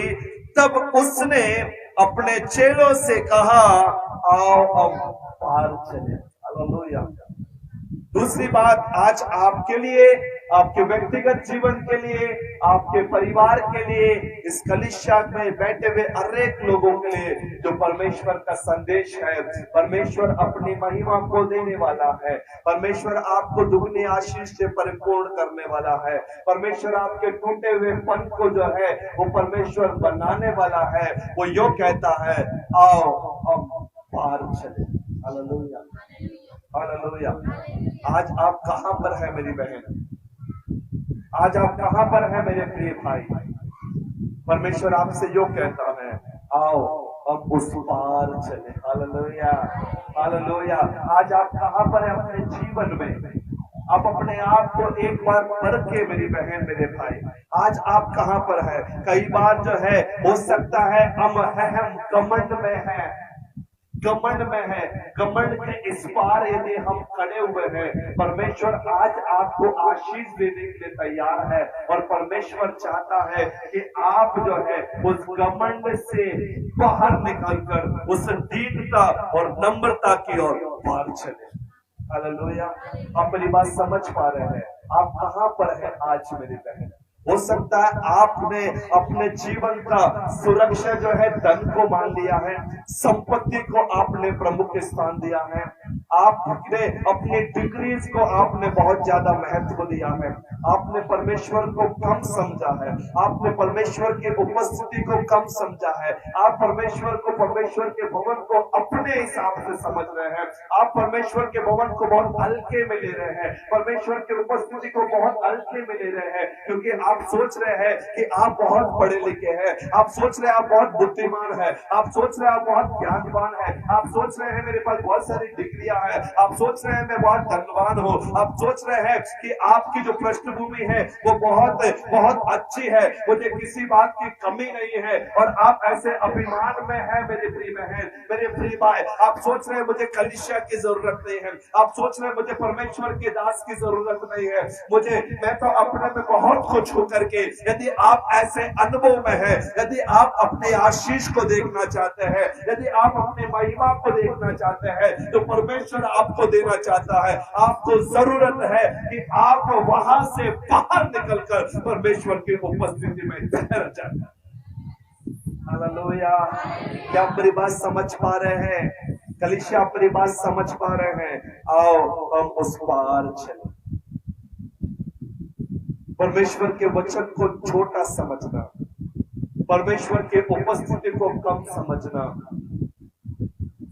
तब उसने अपने चेलों से कहा, आओ हम पार चले। हालेलुया। दूसरी बात, आज आपके लिए, आपके व्यक्तिगत जीवन के लिए, आपके परिवार के लिए, इस कलिसिया में बैठे हुए अनेक लोगों के लिए जो परमेश्वर का संदेश है, परमेश्वर अपनी महिमा को देने वाला है, परमेश्वर आपको दुगनी आशीष से परिपूर्ण करने वाला है, परमेश्वर आपके टूटे हुए पन को जो है वो परमेश्वर बनाने वाला है। वो यो कहता है, आओ हम पार चले। Hallelujah, hallelujah. आज आप कहां पर है मेरी बहन? आज आप कहां पर है मेरे प्रिय भाई? परमेश्वर आपसे यो कहता है, आओ अब उस पार चले। Hallelujah, hallelujah. आज आप कहां पर है अपने जीवन में? आप अपने आप को एक बार परखे मेरी बहन, मेरे भाई। आज आप कहां पर है? कई बार जो है हो सकता है हम घमंड में है, घमंड में है, घमंड के इस पार यदि हम खड़े हुए हैं, परमेश्वर आज आपको आशीष देने के लिए तैयार है, और परमेश्वर चाहता है कि आप जो है उस घमंड से बाहर निकलकर उस दीनता और नम्रता की ओर पार चले। हालेलुया। आप मेरी बात समझ पा रहे हैं? आप कहां पर है आज मेरी बहन? हो सकता है आपने अपने जीवन का सुरक्षा जो है धन को मान लिया है, संपत्ति को आपने प्रमुख स्थान दिया है, आपने अपनी डिग्रीज को आपने बहुत ज्यादा महत्व दिया है, आपने परमेश्वर को कम समझा है, आपने परमेश्वर की उपस्थिति को कम समझा है, आप परमेश्वर को, परमेश्वर के भवन को अपने हिसाब से समझ रहे हैं, आप परमेश्वर के भवन को बहुत हल्के में ले रहे हैं, परमेश्वर की उपस्थिति को बहुत हल्के में ले रहे हैं, क्योंकि आप सोच रहे हैं कि आप बहुत पढ़े लिखे हैं, आप सोच रहे हैं आप बहुत बुद्धिमान है, आप सोच रहे हैं आप बहुत ज्ञानवान है, आप सोच रहे हैं मेरे पास बहुत सारी डिग्रियां दिया है। आप सोच रहे हैं मैं बहुत धनवान हूँ, आप सोच रहे हैं कि आपकी जो पृष्ठभूमि है वो बहुत बहुत अच्छी है, मुझे किसी बात की कमी नहीं है, और आप ऐसे अभिमान में है मेरे प्रिय बहन, मेरे प्रिय भाई। आप सोच रहे हैं मुझे कलीसिया की जरूरत नहीं है, आप सोच रहे हैं मुझे परमेश्वर के दास की जरूरत नहीं है, मैं तो अपने में बहुत कुछ हूं करके। यदि आप ऐसे अनुभव में है, यदि आप अपने आशीष को देखना चाहते हैं, यदि आप अपने महिमा को देखना चाहते हैं, तो परमेश्वर आपको देना चाहता है। आपको जरूरत है कि आप वहां से बाहर निकलकर परमेश्वर की उपस्थिति में ठहर जाए। हालेलुया। क्या मेरी बात समझ पा रहे हैं? कलीसिया अपनी बात समझ पा रहे हैं? आओ हम उस पार चले। परमेश्वर के वचन को छोटा समझना, परमेश्वर के उपस्थिति को कम समझना,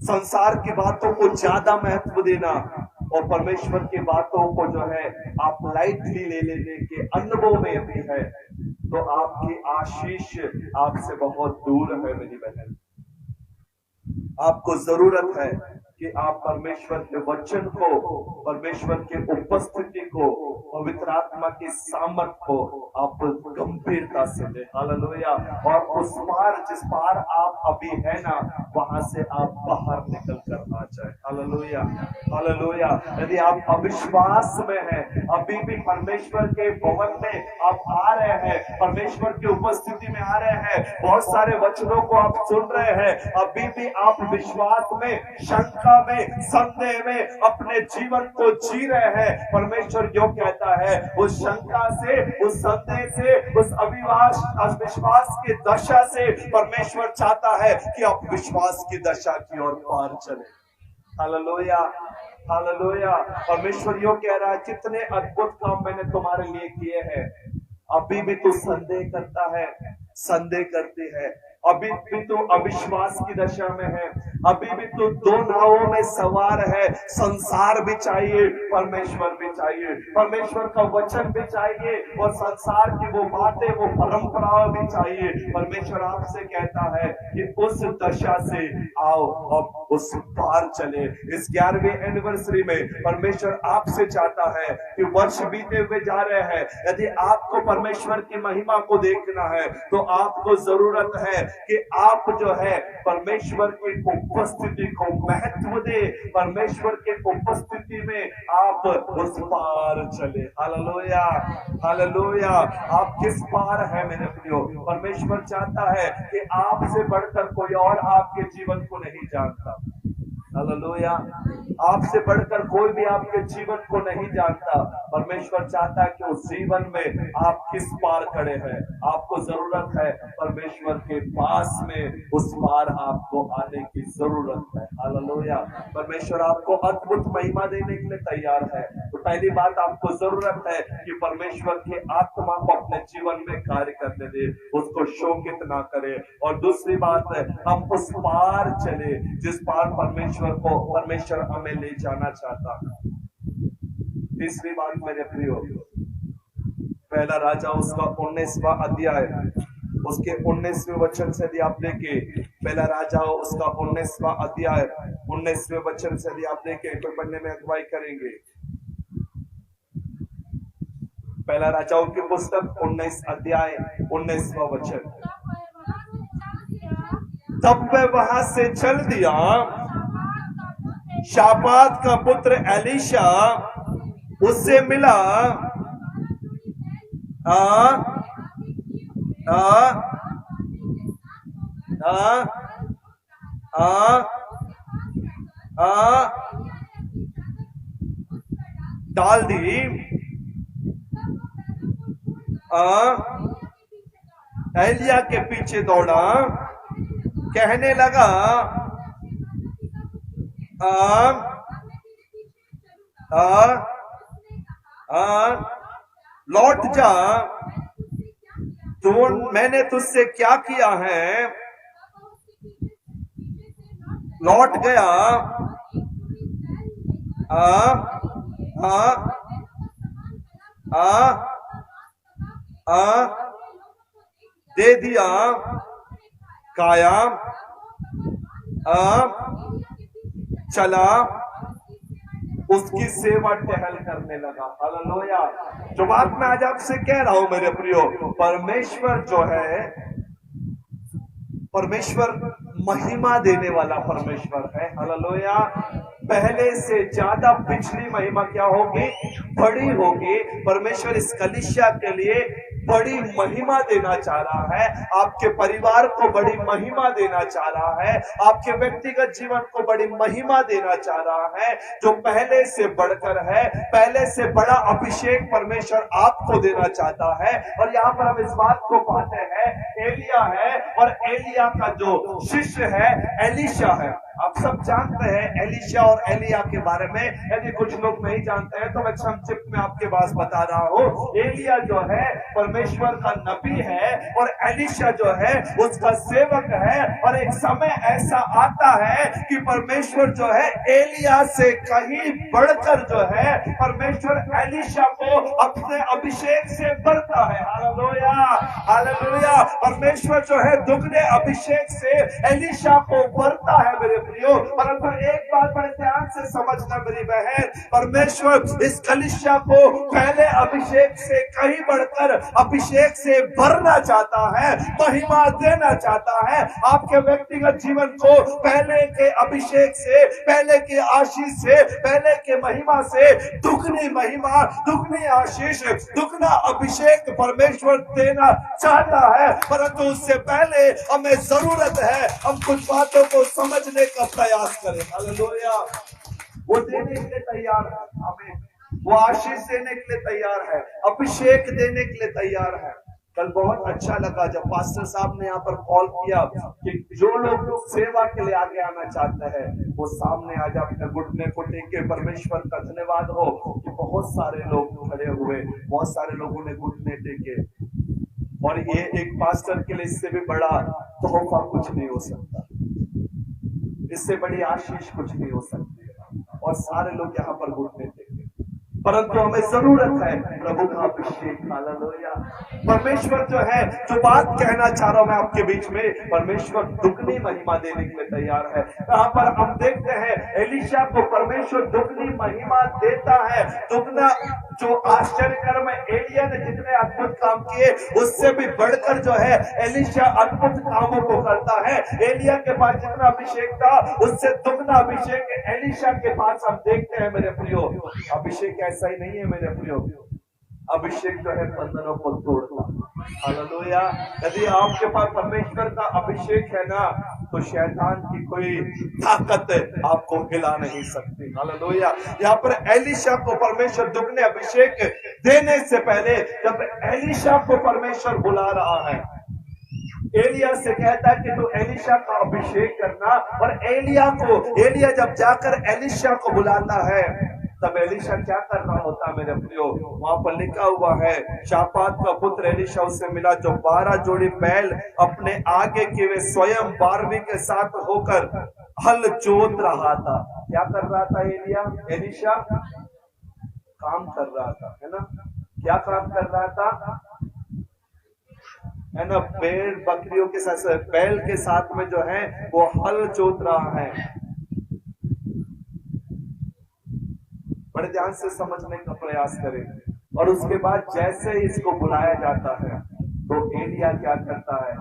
संसार की बातों को ज्यादा महत्व देना, और परमेश्वर की बातों को जो है आप लाइटली ले लेने के अनुभव में भी है, तो आपकी आशीष आपसे बहुत दूर है मेरी बहन। आपको जरूरत है कि आप परमेश्वर के वचन को, परमेश्वर के उपस्थिति को, पवित्र आत्मा की सामर्थ को आप गंभीरता से ले। हालेलुया। और उस पार, जिस पार आप अभी है ना, वहां से आप बाहर निकल कर आ जाए। Hallelujah, hallelujah. यदि आप अविश्वास में हैं, अभी भी परमेश्वर के भवन में आप आ रहे हैं, परमेश्वर की उपस्थिति में आ रहे हैं, बहुत सारे वचनों को आप सुन रहे हैं, अभी भी आप विश्वास में, शंका में, संदेह में अपने जीवन को जी रहे हैं, परमेश्वर जो कहता है, उस शंका से, उस संदेह से, उस अविश्वास की दशा से परमेश्वर चाहता है कि आप विश्वास की दशा की ओर पार चले। Hallelujah, hallelujah. परमेश्वर यो कह रहा है, कितने अद्भुत काम मैंने तुम्हारे लिए किए हैं, अभी भी तू संदेह करता है, संदेह करती है, अभी भी तू अविश्वास की दशा में है, अभी भी तू दो नावों में सवार है। संसार भी चाहिए, परमेश्वर भी चाहिए, परमेश्वर का वचन भी चाहिए, और संसार की वो बातें, वो परंपराएं भी चाहिए। परमेश्वर आपसे कहता है कि उस दशा से आओ, अब उस पार चले। इस 11वीं एनिवर्सरी में परमेश्वर आपसे चाहता है कि वर्ष बीते हुए जा रहे हैं, यदि आपको परमेश्वर की महिमा को देखना है, तो आपको जरूरत है कि आप जो है परमेश्वर की उपस्थिति को महत्व दे, परमेश्वर के उपस्थिति में आप उस पार चले। Hallelujah, hallelujah. आप किस पार है मेरे प्रियो? परमेश्वर चाहता है कि आपसे बढ़कर कोई और आपके जीवन को नहीं जानता। हालेलुया। आपसे बढ़कर कोई भी आपके जीवन को नहीं जानता। परमेश्वर चाहता है कि उस जीवन में आप किस पार खड़े हैं। आपको जरूरत है परमेश्वर के पास में, उस पार आपको आने की जरूरत है। हालेलुया। परमेश्वर आपको अद्भुत महिमा देने के लिए तैयार है। तो पहली बात, आपको जरूरत है कि परमेश्वर की आत्मा को अपने जीवन में कार्य करने दे, उसको शोकित ना करे। और दूसरी बात है, हम उस पार चले जिस पार परमेश्वर हमें ले जाना चाहता है। तीसरी बात मेरे प्रियो, पहला राजा उसका 19वां अध्याय, उसके 19वें वचन से यदि आप देखे, पहला राजा उसका 19वां अध्याय 19वें वचन से यदि आप देखे, तो पढ़ने में अगुवाई करेंगे। पहला राजाओं की पुस्तक 19 अध्याय 19वां वचन। तब वह वहां से चल दिया, शापात का पुत्र एलीशा उससे मिला, डाल दी। एलिया के पीछे दौड़ा, कहने लगा, लौट जा, तो मैंने तुझसे क्या किया है। लौट गया, दे दिया, काया, चला, उसकी सेवा टहल करने लगा। हालेलुया। जो बात मैं आज आपसे कह रहा हूं मेरे प्रियो, परमेश्वर जो है, परमेश्वर महिमा देने वाला परमेश्वर है। हालेलुया। पहले से ज्यादा पिछली महिमा क्या होगी? बड़ी होगी। परमेश्वर इस कलीसिया के लिए बड़ी महिमा देना चाह रहा है, आपके परिवार को बड़ी महिमा देना चाह रहा है, आपके व्यक्तिगत जीवन को बड़ी महिमा देना चाह रहा है। जो पहले से बढ़कर है, पहले से बड़ा अभिषेक परमेश्वर आपको देना चाहता है। और यहाँ पर हम इस बात को पाते हैं, एलिया है और एलिया का जो शिष्य है एलीशा है। आप सब जानते हैं एलीशा और एलिया के बारे में। यदि कुछ लोग नहीं जानते हैं तो मैं संक्षिप्त में आपके पास बता रहा हूँ। एलिया जो है परमेश्वर का नबी है और एलीशा जो है उसका सेवक है। और एक समय ऐसा आता है कि परमेश्वर जो है एलिया से कहीं बढ़कर जो है परमेश्वर एलीशा को अपने अभिषेक से भरता है। Hallelujah, hallelujah. परमेश्वर जो है दुगने अभिषेक से एलीशा को भरता है मेरे प्रियो। परंतु एक बात बड़े ध्यान से समझना मेरी बहन, परमेश्वर इस कलीसिया को पहले अभिषेक से कहीं बढ़कर अभिषेक से भरना चाहता है, महिमा देना चाहता है। आपके व्यक्तिगत जीवन को पहले के अभिषेक से, पहले के आशीष से, पहले के महिमा से दुगनी महिमा, दुगनी आशीष, दुगना अभिषेक परमेश्वर देना चाहता है। परंतु उससे पहले हमें जरूरत है हम कुछ बातों को समझने का प्रयास करें। हालेलुया। वो देने के लिए तैयार है, हमें वो आशीष देने के लिए तैयार है, अभिषेक देने के लिए तैयार है। कल बहुत अच्छा लगा जब पास्टर साहब ने यहाँ पर कॉल किया कि जो लोग सेवा के लिए आगे आना चाहते हैं वो सामने आ जाए, अपने घुटने को टेके। परमेश्वर का धन्यवाद हो कि बहुत सारे लोग खड़े हुए, बहुत सारे लोगों ने घुटने टेके। और ये एक पास्टर के लिए इससे भी बड़ा तोहफा कुछ नहीं हो सकता, इससे बड़ी आशीष कुछ नहीं हो सकती। और सारे लोग यहाँ पर घुटने टेके, परंतु हमें जरूरत है प्रभु का अभिषेक। हालेलुया। परमेश्वर जो है, जो बात कहना चाह रहा हूं मैं आपके बीच में, परमेश्वर दुगनी महिमा देने के लिए तैयार है। यहाँ पर हम देखते हैं एलीशा को परमेश्वर दुगनी महिमा देता है। दुगना जो आश्चर्य कर्म एलिया ने जितने अद्भुत काम किए उससे भी बढ़कर जो है एलीशा अद्भुत कामों को करता है। एलिया के पास जितना अभिषेक था उससे दुगना अभिषेक एलीशा के पास हम देखते हैं मेरे प्रियो। अभिषेक ऐसा ही नहीं है मेरे प्रियो, अभिषेक जो है बंधनों को तोड़ता। हालेलुया। यदि आपके पास परमेश्वर का अभिषेक है ना तो शैतान की कोई ताकत आपको हिला नहीं सकती। हालेलुया। यहाँ पर एलीशा को परमेश्वर दुगने अभिषेक देने से पहले जब एलीशा को परमेश्वर बुला रहा है, एलिया से कहता है कि तू एलीशा का अभिषेक करना। और एलिया जब जाकर एलीशा को बुलाता है तब एलीशा क्या कर रहा होता है मेरे प्रियो? वहां पर लिखा हुआ है शापात का पुत्र एलीशा उससे मिला जो 12 जोड़ी बैल अपने आगे के वे स्वयं 12वीं के साथ होकर हल जोत रहा था। क्या कर रहा था एलीशा? काम कर रहा था, है ना? क्या काम कर रहा था? है ना? भेड़ बकरियों के साथ, बैल के साथ में जो है वो हल जोत रहा है। बड़े ध्यान से समझने का प्रयास करें। और उसके बाद जैसे इसको बुलाया जाता है तो एलिया क्या करता है,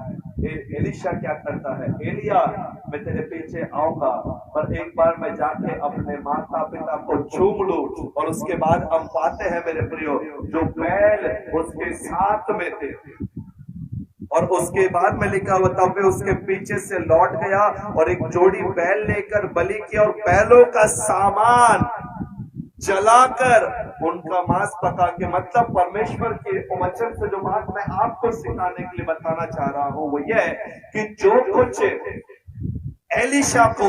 एलीशा क्या करता है? एलिया मैं तेरे पीछे आऊंगा पर एक बार मैं जाके अपने माता पिता को चूम लूं। और उसके बाद हम पाते हैं मेरे प्रियो जो बैल उसके साथ में थे और उसके बाद में लिखा हुआ तब वे उसके पीछे से लौट गया और एक जोड़ी बैल लेकर बलि किया और बैलों का सामान जलाकर उनका मांस पका के। मतलब परमेश्वर के वचन से जो बात मैं आपको सिखाने के लिए बताना चाह रहा हूं वो ये है कि जो कुछ एलीशा को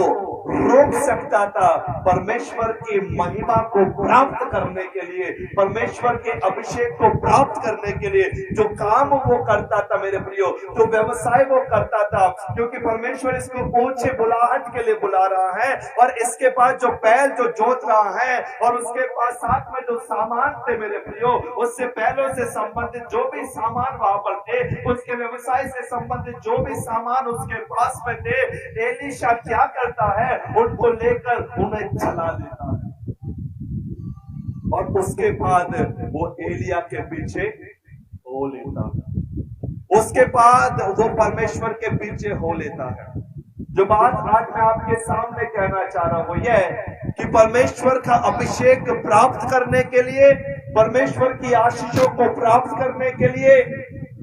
रोक सकता था परमेश्वर की महिमा को प्राप्त करने के लिए, परमेश्वर के अभिषेक को प्राप्त करने के लिए, जो काम वो करता था मेरे प्रियो, जो व्यवसाय वो करता था, क्योंकि परमेश्वर इसको ऊंचे बुलाहट के लिए बुला रहा है। और इसके पास जो बैल जो जोत रहा है और उसके पास साथ में जो सामान थे मेरे प्रियो, उससे बैलों से संबंधित जो भी सामान वहां पर थे, उसके व्यवसाय से संबंधित जो भी सामान उसके पास में थे, एलीशा क्या करता है? उनको लेकर उन्हें जला देता है। और उसके बाद वो एलिया के पीछे हो लेता है। उसके बाद वो परमेश्वर के पीछे हो लेता है। जो बात आज मैं आपके सामने कहना चाह रहा हूं यह कि परमेश्वर का अभिषेक प्राप्त करने के लिए, परमेश्वर की आशीषों को प्राप्त करने के लिए,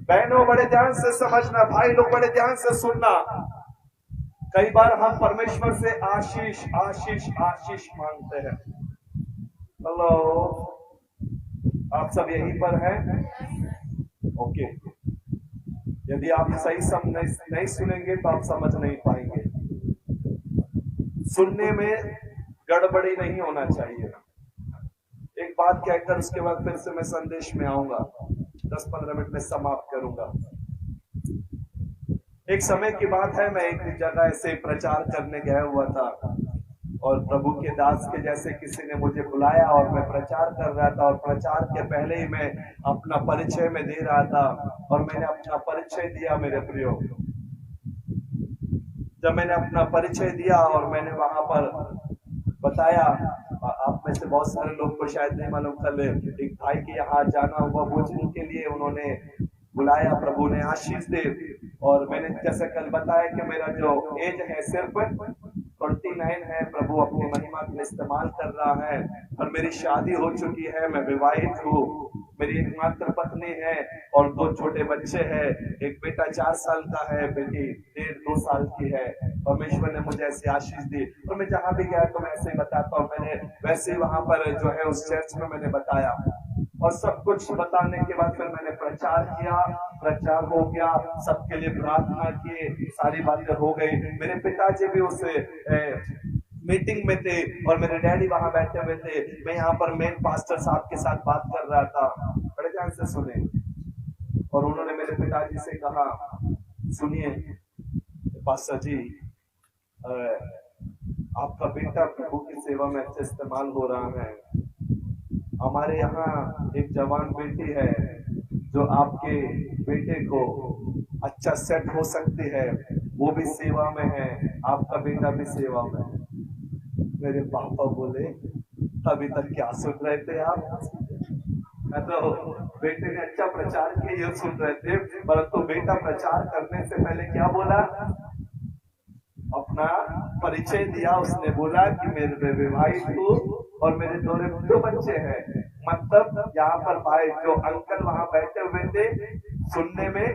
बहनों बड़े ध्यान से समझना, भाई लोग बड़े ध्यान से सुनना, कई बार हम परमेश्वर से आशीष आशीष आशीष मांगते हैं। हेलो, आप सब यहीं पर हैं? ओके। यदि आप सही नहीं सुनेंगे तो आप समझ नहीं पाएंगे। सुनने में गड़बड़ी नहीं होना चाहिए। एक बात कहकर उसके बाद फिर से मैं संदेश में आऊंगा, 10-15 मिनट में समाप्त करूंगा। एक समय की बात है, मैं एक जगह ऐसे प्रचार करने गया हुआ था और प्रभु के दास के जैसे किसी ने मुझे बुलाया और मैं प्रचार कर रहा था। और प्रचार के पहले ही मैं अपना परिचय में दे रहा था और मैंने अपना परिचय दिया मेरे प्रियो। जब मैंने अपना परिचय दिया और मैंने वहां पर बताया, आप में से बहुत सारे लोग को शायद नहीं मालूम, कल एक भाई के यहाँ जाना हुआ भोजन के लिए उन्होंने बुलाया, प्रभु ने आशीष दे। और मैंने जैसे कल बताया कि मेरा जो एज है सिर्फ 49 है, प्रभु अपनी महिमा के लिए इस्तेमाल कर रहा है। और मेरी शादी हो चुकी है, मैं विवाहित हूँ, मेरी एकमात्र पत्नी है और 2 छोटे बच्चे हैं। एक बेटा 4 साल का है, बेटी 1.5-2 साल की है। परमेश्वर ने मुझे ऐसी आशीष दी और मैं जहां भी गया तो मैं ऐसे ही बताता हूँ। मैंने वैसे ही वहां पर जो है उस चर्च में मैंने बताया और सब कुछ बताने के बाद फिर मैंने प्रचार किया। प्रचार हो गया, सबके लिए प्रार्थना की, सारी बातें हो गई। मेरे पिताजी भी उस मीटिंग में थे और मेरे डैडी वहां बैठे हुए थे। मैं यहाँ पर मेन पास्टर साहब के साथ बात कर रहा था, बड़े ध्यान से सुने। और उन्होंने मेरे पिताजी से कहा, सुनिए पास्टर जी, आपका बेटा प्रभु की सेवा में अच्छा इस्तेमाल हो रहा है। हमारे यहाँ एक जवान बेटी है जो आपके बेटे को अच्छा सेट हो सकती है, वो भी सेवा में है, आपका बेटा भी सेवा में है। मेरे पापा बोले, अभी तक क्या सुन रहे थे आप? मैं तो बेटे ने अच्छा प्रचार किया ये सुन रहे थे, परंतु बेटा प्रचार करने से पहले क्या बोला? अपना परिचय दिया। उसने बोला कि मेरे विवाहित हूँ और मेरे 2 बच्चे हैं। मतलब यहाँ पर भाई जो अंकल वहां बैठे हुए थे, सुनने में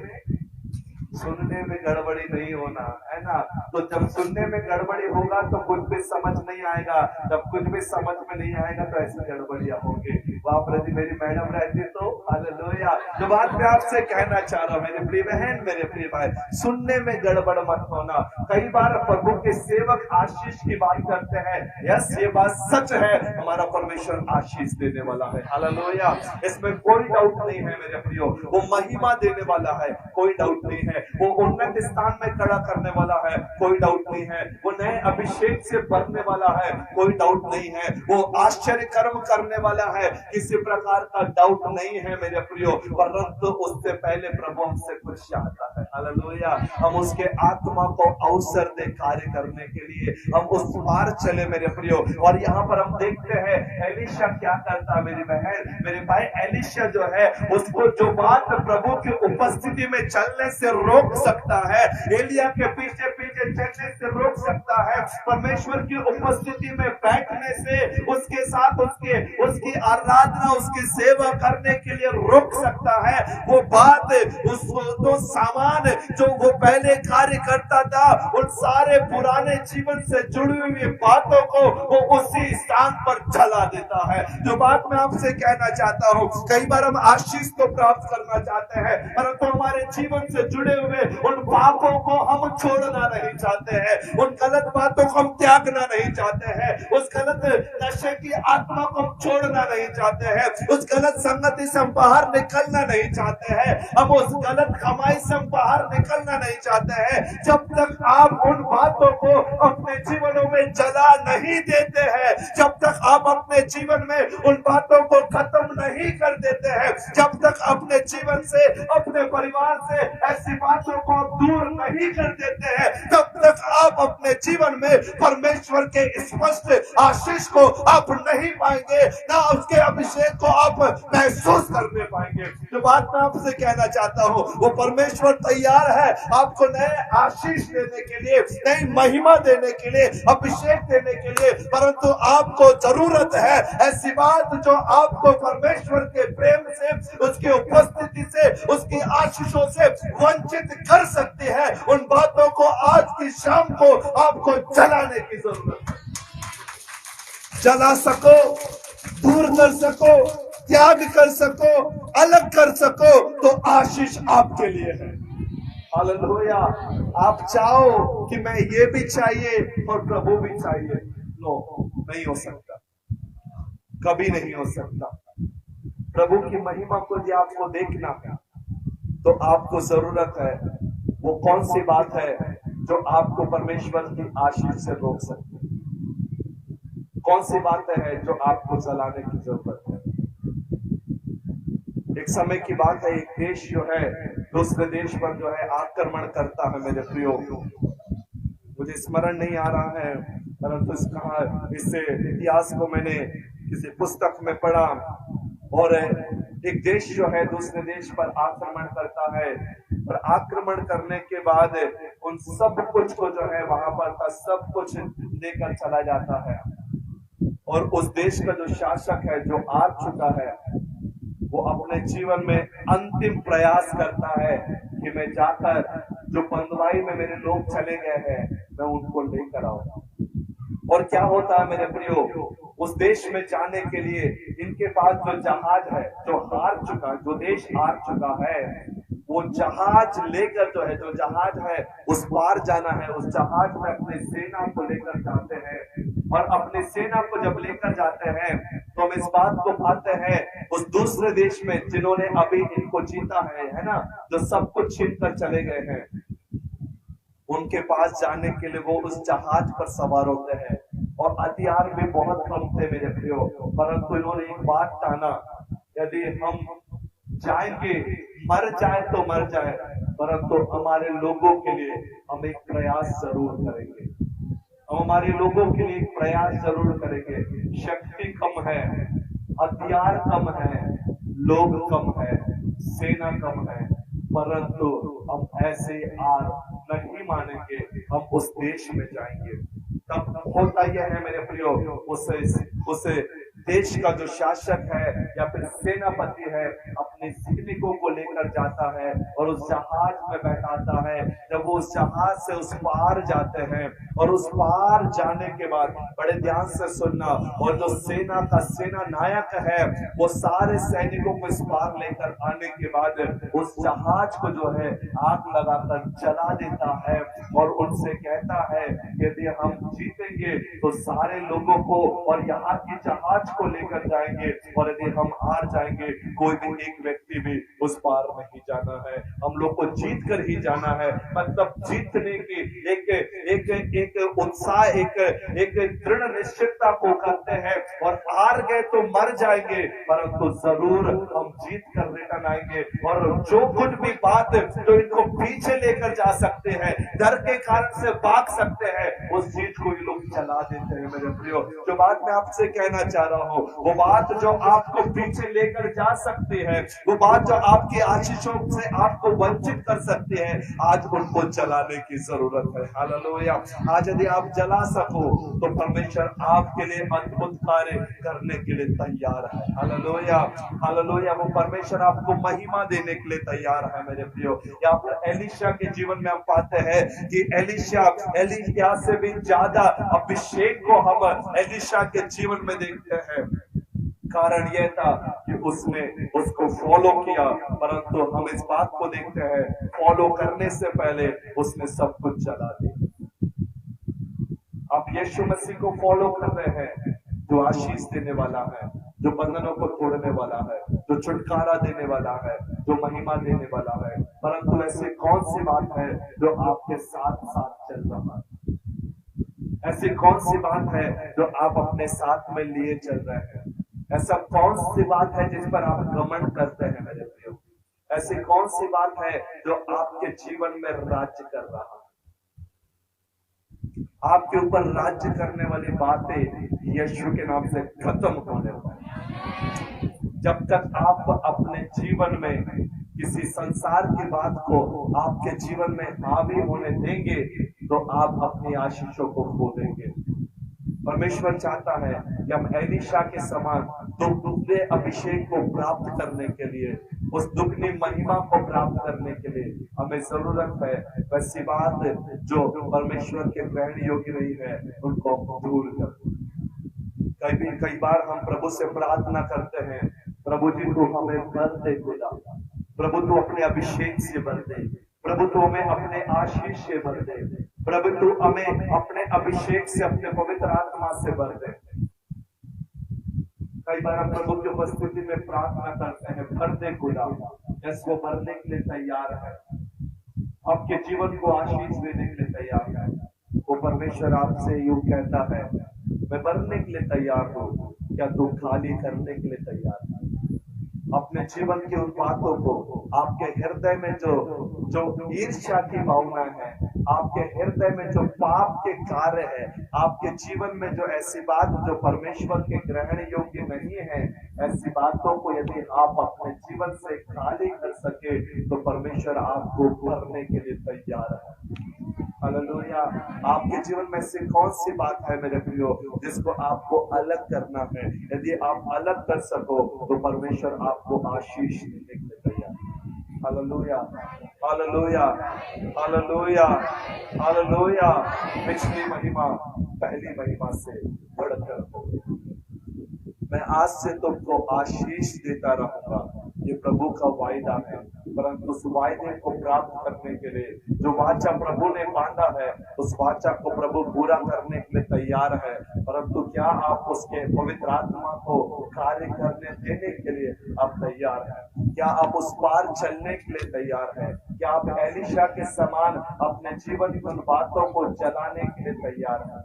गड़बड़ी नहीं होना है ना। तो जब सुनने में गड़बड़ी होगा तो कुछ भी समझ नहीं आएगा, जब कुछ भी समझ में नहीं आएगा तो ऐसी गड़बड़ियां होंगी। वहां पर मेरी मैडम रहती तो हालेलुया। जो बात मैं आपसे कहना चाह रहा हूँ मेरे प्रिय बहन, मेरे प्रिय भाई, सुनने में गड़बड़ मत होना। कई बार प्रभु के सेवक आशीष की बात करते हैं, यस ये बात सच है, हमारा परमेश्वर आशीष देने वाला है, हालेलुया। इसमें कोई डाउट नहीं है मेरे प्रियो। वो महिमा देने वाला है, कोई डाउट नहीं है। वो उन्नत स्थान में खड़ा करने वाला है, कोई डाउट नहीं है। वो नए अभिषेक से भरने वाला है, कोई डाउट नहीं है। वो आश्चर्य कर्म करने वाला है, किसी प्रकार का डाउट नहीं है मेरे प्रियो। परंतु उससे पहले प्रभु हमसे कुछ चाहता है, हालेलुया। हम उसके आत्मा को अवसर दे कार्य करने के लिए, हम उस पार चले मेरे प्रियो। और यहाँ पर हम देखते हैं एलीशा क्या करता, मेरी बहन मेरे भाई। एलीशा जो है उसको जो बात प्रभु की उपस्थिति में चलने से रोक सकता है, एलिया के पीछे पीछे चलने से रोक सकता है, परमेश्वर की उपस्थिति में बैठने से, उसके साथ उसकी आराधना, उसकी सेवा करने के लिए रोक सकता है। वो बात, उसको तो सामान जो वो पहले कार्य करता था, उन सारे पुराने जीवन से जुड़ी हुई बातों को वो उसी स्थान पर जला देता है। जो बात मैं आपसे कहना चाहता हूँ, कई बार हम आशीष तो प्राप्त करना चाहते हैं, परंतु हमारे जीवन से जुड़े हुए उन पापों को हम छोड़ना नहीं चाहते हैं, उन गलत बातों को हम त्यागना नहीं चाहते हैं, उस गलत नशे की आत्मा को हम छोड़ना नहीं चाहते हैं, उस गलत संगति से हम बाहर निकलना नहीं चाहते हैं, हम उस गलत कमाई से हम बाहर निकलना नहीं चाहते हैं। जब तक आप उन बातों को अपने जीवनों में जला नहीं देते हैं, जब तक आप अपने जीवन में उन बातों को खत्म नहीं कर देते हैं, जब तक अपने जीवन से, अपने परिवार से ऐसी बातों को दूर नहीं कर देते हैं, तब तक आप अपने जीवन में परमेश्वर के स्पष्ट आशीष को आप नहीं पाएंगे, ना उसके अभिषेक को आप महसूस करने पाएंगे। जो बात मैं आपसे कहना चाहता हूं, वो परमेश्वर तैयार है आपको नए आशीष देने के लिए, नई महिमा देने के लिए, अभिषेक देने के लिए, परंतु आपको जरूरत है ऐसी बात जो आपको परमेश्वर के प्रेम से, उसकी उपस्थिति से, उसकी आशीषों से वंचित कर सकती है। उन बातों को आज की शाम को आपको जलाने की जरूरत है। जला सको, दूर कर सको, त्याग कर सको, अलग कर सको, तो आशीष आपके लिए है। हालेलुया। आप चाहो कि मैं ये भी चाहिए और प्रभु भी चाहिए, नो, नहीं हो सकता, कभी नहीं हो सकता। प्रभु की महिमा को यदि आपको देखना है तो आपको जरूरत है, वो कौन सी बात है जो आपको परमेश्वर की आशीष से रोक सकती है? कौन सी बात है जो आपको जलाने की जरूरत है? एक समय की बात है, एक देश जो है दूसरे देश पर जो है आक्रमण करता है। मेरे प्रियो, मुझे स्मरण नहीं आ रहा है, परंतु इस इतिहास को मैंने किसी पुस्तक में पढ़ा, और एक देश जो है दूसरे देश पर आक्रमण करता है, और आक्रमण करने के बाद उन सब कुछ को जो है वहां पर का सब कुछ लेकर चला जाता है, और उस देश का जो शासक है, जो आ चुका है, वो अपने जीवन में अंतिम प्रयास करता है कि मैं जाकर जो बंधुआई में मेरे लोग चले गए हैं, मैं उनको लेकर आऊं। और क्या होता है मेरे प्रियो, उस देश में जाने के लिए इनके पास जो जहाज है, जो हार चुका, जो देश हार चुका है, वो जहाज लेकर जो है, जो जहाज है उस पार जाना है, उस जहाज में अपने सेना को लेकर जाते हैं, और अपने सेना को जब लेकर जाते हैं तो हम इस बात को पाते हैं उस दूसरे देश में जिन्होंने अभी इनको जीता है ना, जो सब कुछ छीन कर चले गए हैं, उनके पास जाने के लिए वो उस जहाज पर सवार होते हैं, और हथियार भी बहुत कम थे मेरे प्रियो, परंतु इन्होंने एक बात ठाना, यदि हम जाएंगे, मर जाए तो मर जाए, परंतु हमारे लोगों के लिए हम एक प्रयास जरूर करेंगे, हम हमारे लोगों के लिए एक प्रयास जरूर करेंगे। शक्ति कम है, हथियार कम है, लोग कम है, सेना कम है, परंतु हम ऐसे हार नहीं मानेंगे, हम उस देश में जाएंगे। तब होता यह है मेरे प्रियो, उस देश का जो शासक है या फिर सेनापति है अपने सैनिकों को लेकर जाता है और उस जहाज में बैठाता है। जब वो उस जहाज से उस पार जाते हैं और उस पार जाने के बाद बड़े ध्यान से सुनना, और जो सेना का सेना नायक है वो सारे सैनिकों को इस पार लेकर आने के बाद उस जहाज को जो है आग लगाकर जला देता है और उनसे कहता है यदि हम जीतेंगे तो सारे लोगों को और यहाँ की जहाज को लेकर जाएंगे, और यदि हम हार जाएंगे कोई भी एक व्यक्ति भी उस पार नहीं जाना है, हम लोग को जीत कर ही जाना है। मतलब जीतने की एक उत्साह, एक दृढ़ निश्चितता को करते हैं, और हार गए तो मर जाएंगे परंतु जरूर हम जीत कर रिटर्न आएंगे। और जो कुछ भी बात जो इनको पीछे लेकर जा सकते हैं, डर के कारण से भाग सकते हैं, उस चीज को ये लोग चला देते हैं मेरे प्रियो। जो बात मैं आपसे कहना चाह रहा हूँ, वो बात जो आपको पीछे लेकर जा सकती है, वो बात जो आपकी आशीषों से आपको वंचित कर सकती है, आज उनको जलाने की जरूरत है। हालेलुया। आज यदि आप जला सको तो परमेश्वर आपके लिए अद्भुत कार्य करने के लिए तैयार है। Hallelujah, hallelujah. वो परमेश्वर आपको महिमा देने के लिए तैयार है मेरे प्रियो। यहाँ पर एलीशा के जीवन में हम पाते हैं कि एलिया से भी ज्यादा अभिषेक को हम एलीशा के जीवन में देखते हैं। कारण यह था कि उसने उसको फॉलो किया, परंतु हम इस बात को देखते हैं फॉलो करने से पहले उसने सब कुछ जला दिया। आप यीशु मसीह को फॉलो कर रहे हैं जो आशीष देने वाला है, जो बंधनों को तोड़ने वाला है, जो छुटकारा देने वाला है, जो महिमा देने वाला है, परंतु ऐसी कौन सी बात है जो आपके साथ साथ चल रहा है? ऐसी कौन सी बात है जो आप अपने साथ में लिए चल रहे हैं? ऐसा कौन सी बात है जिस पर आप घमंड करते हैं मेरे प्रियो? ऐसी कौन सी बात है जो आपके जीवन में राज्य कर रहा है? आपके ऊपर राज्य करने वाली बातें यीशु के नाम से खत्म होने वाली। जब तक आप अपने जीवन में किसी संसार की बात को आपके जीवन में हावी होने देंगे तो आप अपनी आशीषों को खो देंगे। परमेश्वर चाहता है कि हम एलीशा के समान दुगने अभिषेक को प्राप्त करने के लिए, उस दुगनी महिमा को प्राप्त करने के लिए हमें जरूरत है वैसी बात जो परमेश्वर के ग्रहण योग्य नहीं है उनको दूर कर। कई बार हम प्रभु से प्रार्थना करते हैं, प्रभु जी को हमें भर दे खुदा, प्रभु तू अपने अभिषेक से भर दे, प्रभु तू हमें अपने आशीष से भर दे, प्रभु तू हमें अपने अभिषेक से, अपने पवित्र आत्मा से भर दे। कई बार हम प्रभु की उपस्थिति में प्रार्थना करते हैं, भर दे खुदा, इसको भरने के लिए तैयार है, आपके जीवन को आशीष देने के लिए तैयार है। वो परमेश्वर आपसे यूं कहता है, मैं भरने के लिए तैयार हूं, क्या तू खाली करने के लिए तैयार है? अपने जीवन के उन बातों को, आपके हृदय में जो ईर्ष्या की भावना है, आपके हृदय में जो पाप के कार्य है, आपके जीवन में जो ऐसी बात जो परमेश्वर के ग्रहण योग्य नहीं है, ऐसी बातों को यदि आप अपने जीवन से खाली कर सके तो परमेश्वर आपको भरने के लिए तैयार है। हालेलुया। आपके जीवन में से कौन सी बात है मेरे प्रियो जिसको आपको अलग करना है? यदि आप अलग कर सको तो परमेश्वर आपको आशीष देने के लिए तैयार है। Hallelujah, hallelujah, hallelujah, hallelujah. पिछली महिमा पहली महिमा से बढ़कर हो। मैं आज से तुमको आशीष देता रहूंगा, ये प्रभु का वायदा है। परंतु उस वायदे को प्राप्त करने के लिए जो वाचा प्रभु ने बांधा है, उस वाचा को प्रभु पूरा करने के लिए तैयार है। परंतु क्या आप उसके पवित्र आत्मा को कार्य करने देने के लिए आप तैयार हैं? क्या आप उस पार चलने के लिए तैयार हैं? क्या आप एलीशा के समान अपने जीवन की उन बातों को चलाने के लिए तैयार हैं?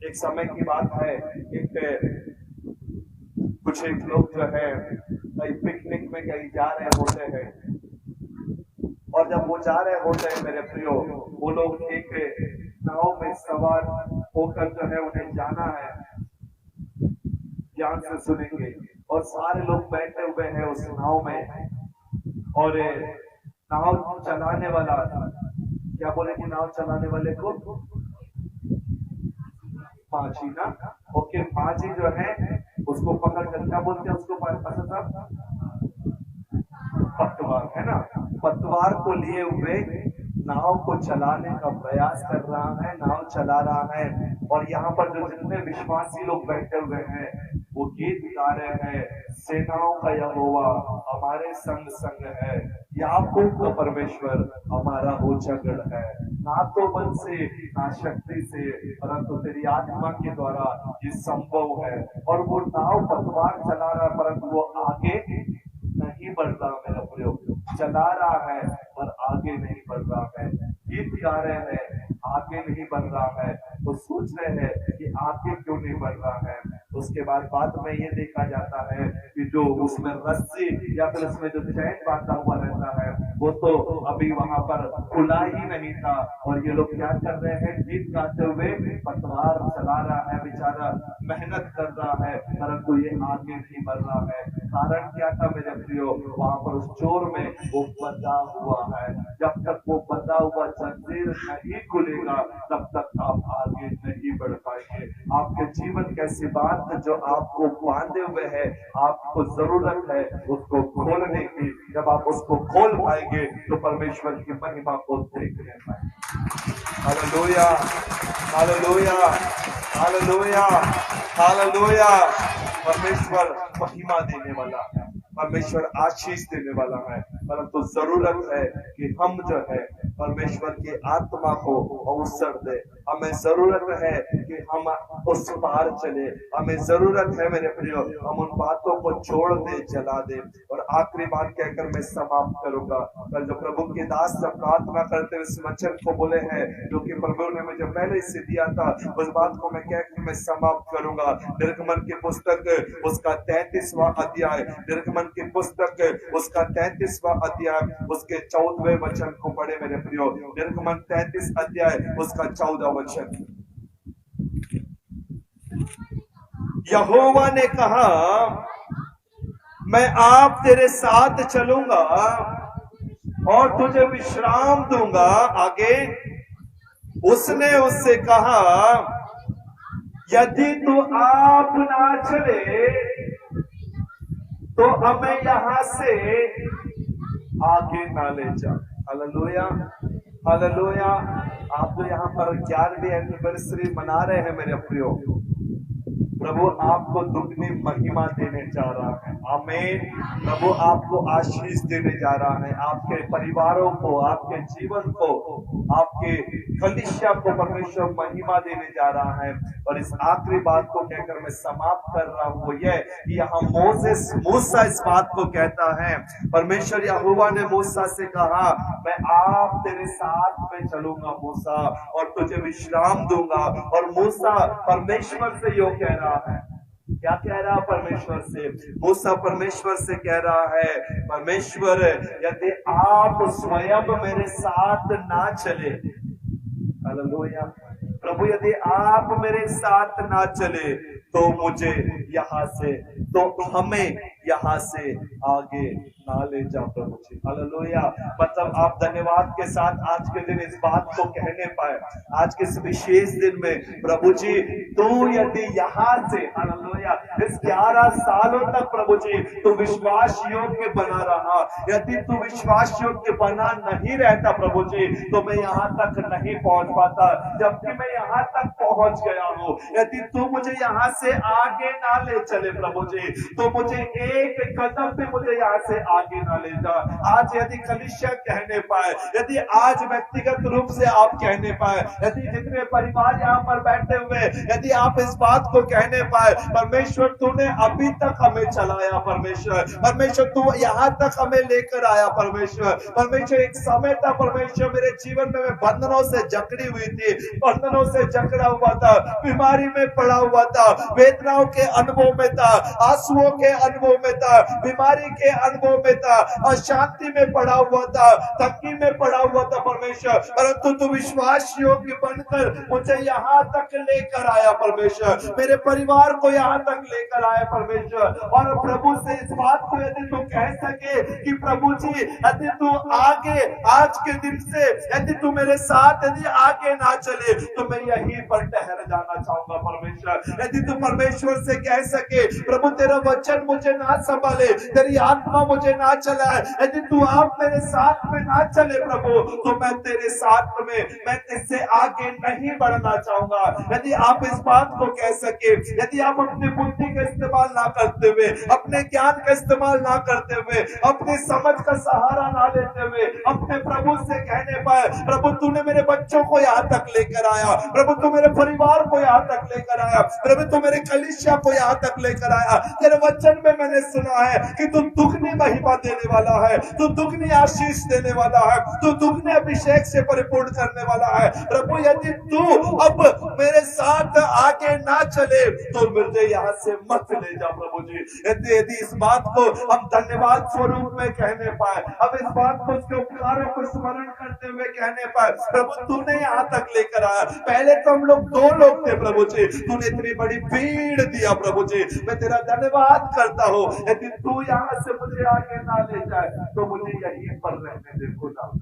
एक समय की बात है, कुछ एक लोग जो है कहीं पिकनिक में कहीं जा रहे होते हैं, और जब वो जा रहे होते हैं मेरे प्रियो, वो लोग एक नाव में सवार होकर जो है उन्हें जाना है, ध्यान से सुनेंगे, और सारे लोग बैठे हुए हैं उस नाव में, और नाव चलाने वाला, क्या बोलेंगे नाव चलाने वाले को? पांची ना, ओके, पांची जो है उसको पकड़ कर क्या बोलते हैं उसको? पतवार है ना, पतवार को लिए हुए नाव को चलाने का प्रयास कर रहा है, नाव चला रहा है। और यहाँ पर जो जितने विश्वासी लोग बैठे हुए हैं वो गीत गा रहे हैं, सेनाओं का यहोवा हमारे संग संग है, याकूब का परमेश्वर हमारा उजागर है। ना तो बल से ना शक्ति से, परंतु तेरी आत्मा के द्वारा ये संभव है। और वो नाव पतवार चला रहा है, परंतु वो आगे नहीं बढ़ रहा। मेरा प्रयोग चला रहा है पर आगे नहीं बढ़ रहा है, गीत गा रहे हैं, आगे नहीं बढ़ रहा है। तो सोच रहे हैं कि आगे क्यों नहीं बढ़ रहा है। उसके बाद में ये देखा जाता है कि जो उसमें रस्सी या फिर उसमें जो चैन बांधा हुआ रहता है वो तो अभी वहां पर खुला ही नहीं था। और ये लोग क्या कर रहे हैं? गीत गाते हुए पतवार चला रहा है, बेचारा मेहनत कर रहा है, परंतु ये आगे नहीं बढ़ रहा है। कारण क्या था मेरे प्रियो? वहां पर उस चोर में वो बंधा हुआ है। जब तक वो बंधा हुआ जंजीर नहीं खुलेगा तब तक आप आगे नहीं बढ़ पाएंगे। आपके जीवन कैसी बात जो आपको बांधे हुए है, आपको जरूरत है उसको खोलने की। जब आप उसको खोल पाएंगे तो परमेश्वर की महिमा को देखने पाएंगे। Hallelujah, hallelujah, hallelujah, hallelujah. परमेश्वर महिमा देने वाला है, परमेश्वर आशीष देने वाला है, परंतु जरूरत है कि हम जो है परमेश्वर की आत्मा को अवसर दे। हमें जरूरत है कि हम उस पार चले। हमें जरूरत है मेरे प्रियो हम उन बातों को छोड़ दे, जला दे। और आखिरी बात कहकर मैं समाप्त करूंगा। कल जो प्रभु के दास जब प्रार्थना करते हुए इस वचन को बोले हैं जो कि प्रभु ने मुझे पहले से दिया था, उस बात को मैं कह कहकर मैं समाप्त करूंगा। निर्गमन की पुस्तक उसका 33वां अध्याय, निर्गमन की पुस्तक उसका 33वां अध्याय उसके 14वें वचन को पढ़े मेरे प्रियो। निर्गमन 33 अध्याय उसका 14 वचन। यहोवा ने कहा, मैं आप तेरे साथ चलूंगा और तुझे विश्राम दूंगा। आगे उसने उससे कहा, यदि तू आप ना चले तो हमें यहां से आगे ना ले जा। Hallelujah, hallelujah. आप तो यहाँ पर 11वीं एनिवर्सरी मना रहे हैं मेरे प्रियो। प्रभु आपको दुगनी महिमा देने जा रहा है। आमीन। प्रभु आपको आशीष देने जा रहा है। आपके परिवारों को, आपके जीवन को, आपके कलीसिया को परमेश्वर महिमा देने जा रहा है। और इस आखिरी बात को कहकर मैं समाप्त कर रहा हूं, वो ये कि यहाँ मूसा इस बात को कहता है, परमेश्वर यहोवा ने मूसा से कहा, मैं आप तेरे साथ में चलूंगा मूसा, और तुझे विश्राम दूंगा। और मूसा परमेश्वर से यो कह रहा है, क्या कह रहा है परमेश्वर से? मूसा परमेश्वर से कह रहा है, परमेश्वर यदि आप स्वयं मेरे साथ ना चले, हालेलुया, प्रभु यदि आप मेरे साथ ना चले तो मुझे यहाँ से, तो हमें यहाँ से आगे ना ले जाओ प्रभु जी। हालेलुया। मतलब आप धन्यवाद के साथ आज के दिन इस बात को कहने पाए, आज के इस विशेष दिन में, प्रभु जी तू यदि यहाँ से, हालेलुया, इस 11 सालों तक प्रभु जी तू विश्वास योग्य बना रहा, यदि तू विश्वास योग्य बना नहीं रहता प्रभु जी तो मैं यहाँ तक नहीं पहुंच पाता, जबकि मैं यहाँ तक पहुंच गया हूँ। यदि तू मुझे यहाँ से आगे ना ले चले प्रभु जी तो मुझे एक कदम भी मुझे यहाँ से आगे ना ले जा। आज यदि कलीसिया कहने पाए, यदि आज व्यक्तिगत रूप से आप कहने पाए, यदि जितने परिवार यहाँ पर बैठे हुए, यदि आप इस बात को कहने पाए, परमेश्वर तूने अभी तक हमें चलाया, परमेश्वर तू यहाँ तक हमें लेकर आया, परमेश्वर एक समय था परमेश्वर मेरे जीवन में मैं बंधनों से जकड़ी हुई थी, बंधनों से जकड़ा हुआ था, बीमारी में पड़ा हुआ था, वेदनाओं के अनुभव में था, आंसुओं के अनुभव में था, बीमारी के अनुभव में था, अशांति में पड़ा हुआ था, तंगी में पड़ा हुआ था परमेश्वर, परंतु तू विश्वास योग्य बनकर मुझे यहाँ तक लेकर आया परमेश्वर, मेरे परिवार को यहाँ तक लेकर आया परमेश्वर। और प्रभु से इस बात को यदि तू कह सके कि प्रभु जी यदि तू आगे आज के दिन से यदि तू मेरे साथ यदि आगे ना चले तो मैं यहीं पर ठहर जाना चाहूंगा परमेश्वर। यदि तू परमेश्वर से कह सके, प्रभु तेरा वचन मुझे ना संभाले, तेरी आत्मा मुझे ना चलाए, यदि तू आप मेरे साथ में ना चले प्रभु तो मैं तेरे साथ में, मैं इससे आगे नहीं बढ़ना चाहूंगा। यदि आप इस बात को कह सके, यदि आप अपनी बुद्धि का इस्तेमाल ना करते हुए, अपने ज्ञान का इस्तेमाल ना करते हुए, अपनी समझ का सहारा ना लेते हुए अपने प्रभु से कहने पाए, प्रभु तूने मेरे बच्चों को यहाँ तक लेकर आया, प्रभु तू मेरे परिवार को यहाँ तक लेकर आया, प्रभु तू मेरे कलीसिया को यहाँ तक लेकर आया, तेरे वचन में मैंने सुना है कि तू दुगनी महिमा देने वाला है, तू दुगनी आशीष देने वाला है, तू दुगने अभिषेक से परिपूर्ण करने वाला है। प्रभु यदि तू अब मेरे साथ आगे ना चले तो मुझे यहाँ से मत ले जा प्रभु जी। यदि इस बात को हम धन्यवाद स्वरूप में कहने पाए, अब इस बात को उसके उपकारों को स्मरण करते हुए कहने पाए, प्रभु तूने यहाँ तक लेकर आया, पहले तो हम लोग 2 लोग थे प्रभु जी, तूने इतनी बड़ी भीड़ दिया प्रभु जी, मैं तेरा धन्यवाद करता हूँ। यदि तू यहाँ से मुझे आगे ना ले जाए तो मुझे यहीं पर रहने दे खुदा।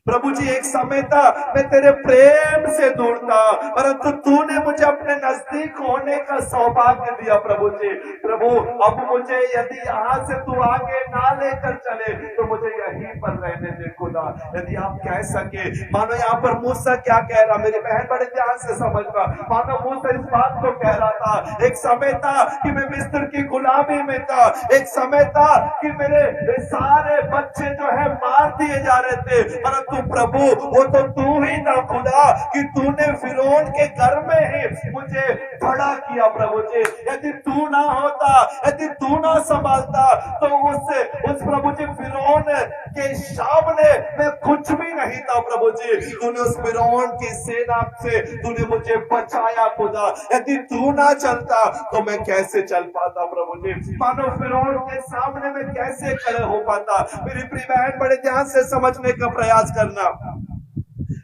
प्रभु जी एक समय था मैं तेरे प्रेम से दूर था, परंतु तूने मुझे अपने नजदीक होने का सौभाग्य दिया प्रभु जी। प्रभु अब मुझे यदि यहाँ से तू आगे ना लेकर चले तो मुझे यहीं पर रहने दे खुदा। यदि आप कह सके, मानो यहाँ पर मूसा क्या कह रहा, मेरी बहन बड़े ध्यान से समझ रहा, मानो मूसा इस बात को कह रहा था, एक समय था कि मैं मिस्र की गुलामी में था, एक समय था कि मेरे सारे बच्चे जो है मार दिए जा रहे थे, परंतु परंतु प्रभु वो तो तू ही था खुदा कि तूने फिरौन के घर में ही मुझे खड़ा किया प्रभु जी। यदि तू ना होता, यदि तू ना संभालता तो उस प्रभु जी फिरौन के सामने मैं कुछ भी नहीं था प्रभु जी। तूने उस फिरौन की सेना से तूने मुझे बचाया खुदा। यदि तू ना चलता तो मैं कैसे चल पाता प्रभु जी। मानो फिरौन के सामने मैं कैसे खड़े हो पाता। मेरी प्रिय बहन, बड़े ध्यान से समझने का प्रयास करना।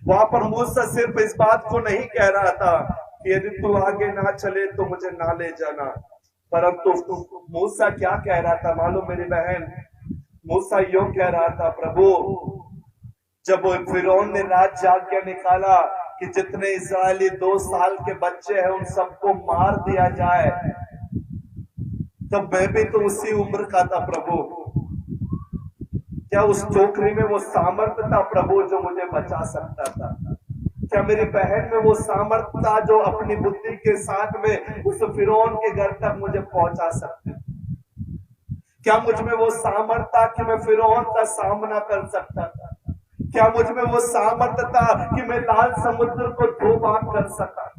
वहां पर मूसा सिर्फ इस बात को नहीं कह रहा था कि यदि तू आगे ना चले तो मुझे ना ले जाना, परंतु मूसा क्या कह रहा था मालूम मेरी बहन? मूसा यूं कह रहा था, प्रभु जब फिरौन ने राज आज्ञा निकाला कि जितने इस्राएली 2 साल के बच्चे हैं उन सबको मार दिया जाए, तब मैं भी तो उसी उम्र का था प्रभु। क्या उस टोकरी में वो सामर्थ्य था प्रभु जो मुझे बचा सकता था? क्या मेरी बहन में वो सामर्थ्य था जो अपनी बुद्धि के साथ में उस फिरौन के घर तक मुझे पहुंचा सकते? क्या मुझ में वो सामर्थ्य था कि मैं फिरौन का सामना कर सकता था? क्या मुझ में वो सामर्थ्य था कि मैं लाल समुद्र को 2 भाग कर सका?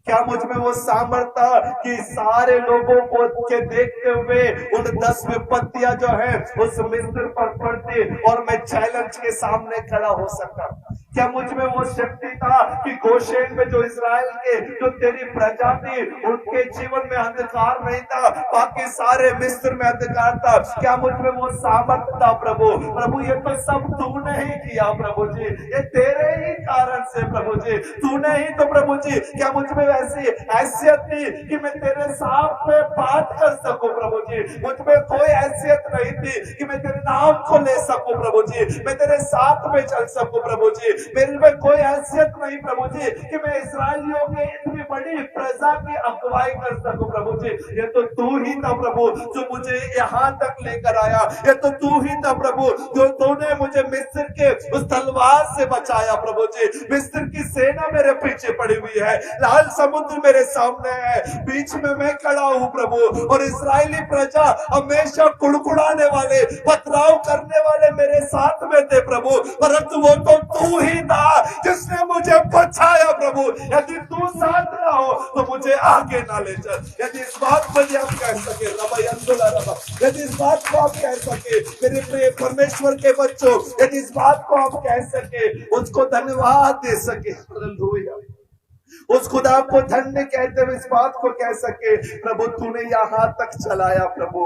क्या मुझ में वो सामर्थ्य था कि सारे लोगों को के देखते हुए उन 10 विपत्तियां जो है उस मिस्र पर पड़ती और मैं चैलेंज के सामने खड़ा हो सका? क्या मुझ में वो शक्ति था कि गोशेन में जो इस्राएल के जो तेरी प्रजा थी उनके जीवन में अंधकार नहीं था, बाकी सारे मिस्र में अंधकार था? क्या मुझ में वो सामर्थ्य था प्रभु? प्रभु ये तो सब तूने ही किया प्रभु जी, ये तेरे ही कारण से प्रभु जी, तूने ही तो प्रभु जी। क्या मुझ में ऐसी हैसियत थी कि मैं तेरे साथ में बात कर सकूं प्रभु जी? मुझ में कोई हैसियत नहीं थी कि मैं तेरे नाम को ले सकूं प्रभु जी, मैं तेरे साथ में चल सकूं प्रभु जी। मेरे में कोई हैसियत नहीं प्रभु जी कि मैं इस्राएलियों के इतनी बड़ी प्रजा की अगुवाई कर सकूं प्रभु जी। ये तो तू ही था प्रभु जो मुझे यहाँ तक लेकर आया। ये तो तू ही था प्रभु जो तूने मुझे मिस्र के उस तलवार से बचाया प्रभु जी। मिस्र की सेना मेरे पीछे पड़ी हुई है, लाल समुद्र मेरे सामने है, बीच में मैं खड़ा हूँ प्रभु, और इस्राएली प्रजा हमेशा कुड़कुड़ाने वाले, पथराव करने वाले मेरे साथ में थे प्रभु, परंतु वो तो तू ही था जिसने मुझे बचाया प्रभु। यदि तू साथ ना हो तो मुझे आगे ना ले चल। यदि इस बात को आप कह सके यदि इस बात को आप कह सके मेरे प्रिय परमेश्वर के बच्चों, यदि इस बात को आप कह सके, उसको धन्यवाद दे सके, हालेलुया, उस खुदा को धन्य कहते हुए इस बात को कह सके, प्रभु तूने यहाँ तक चलाया प्रभु,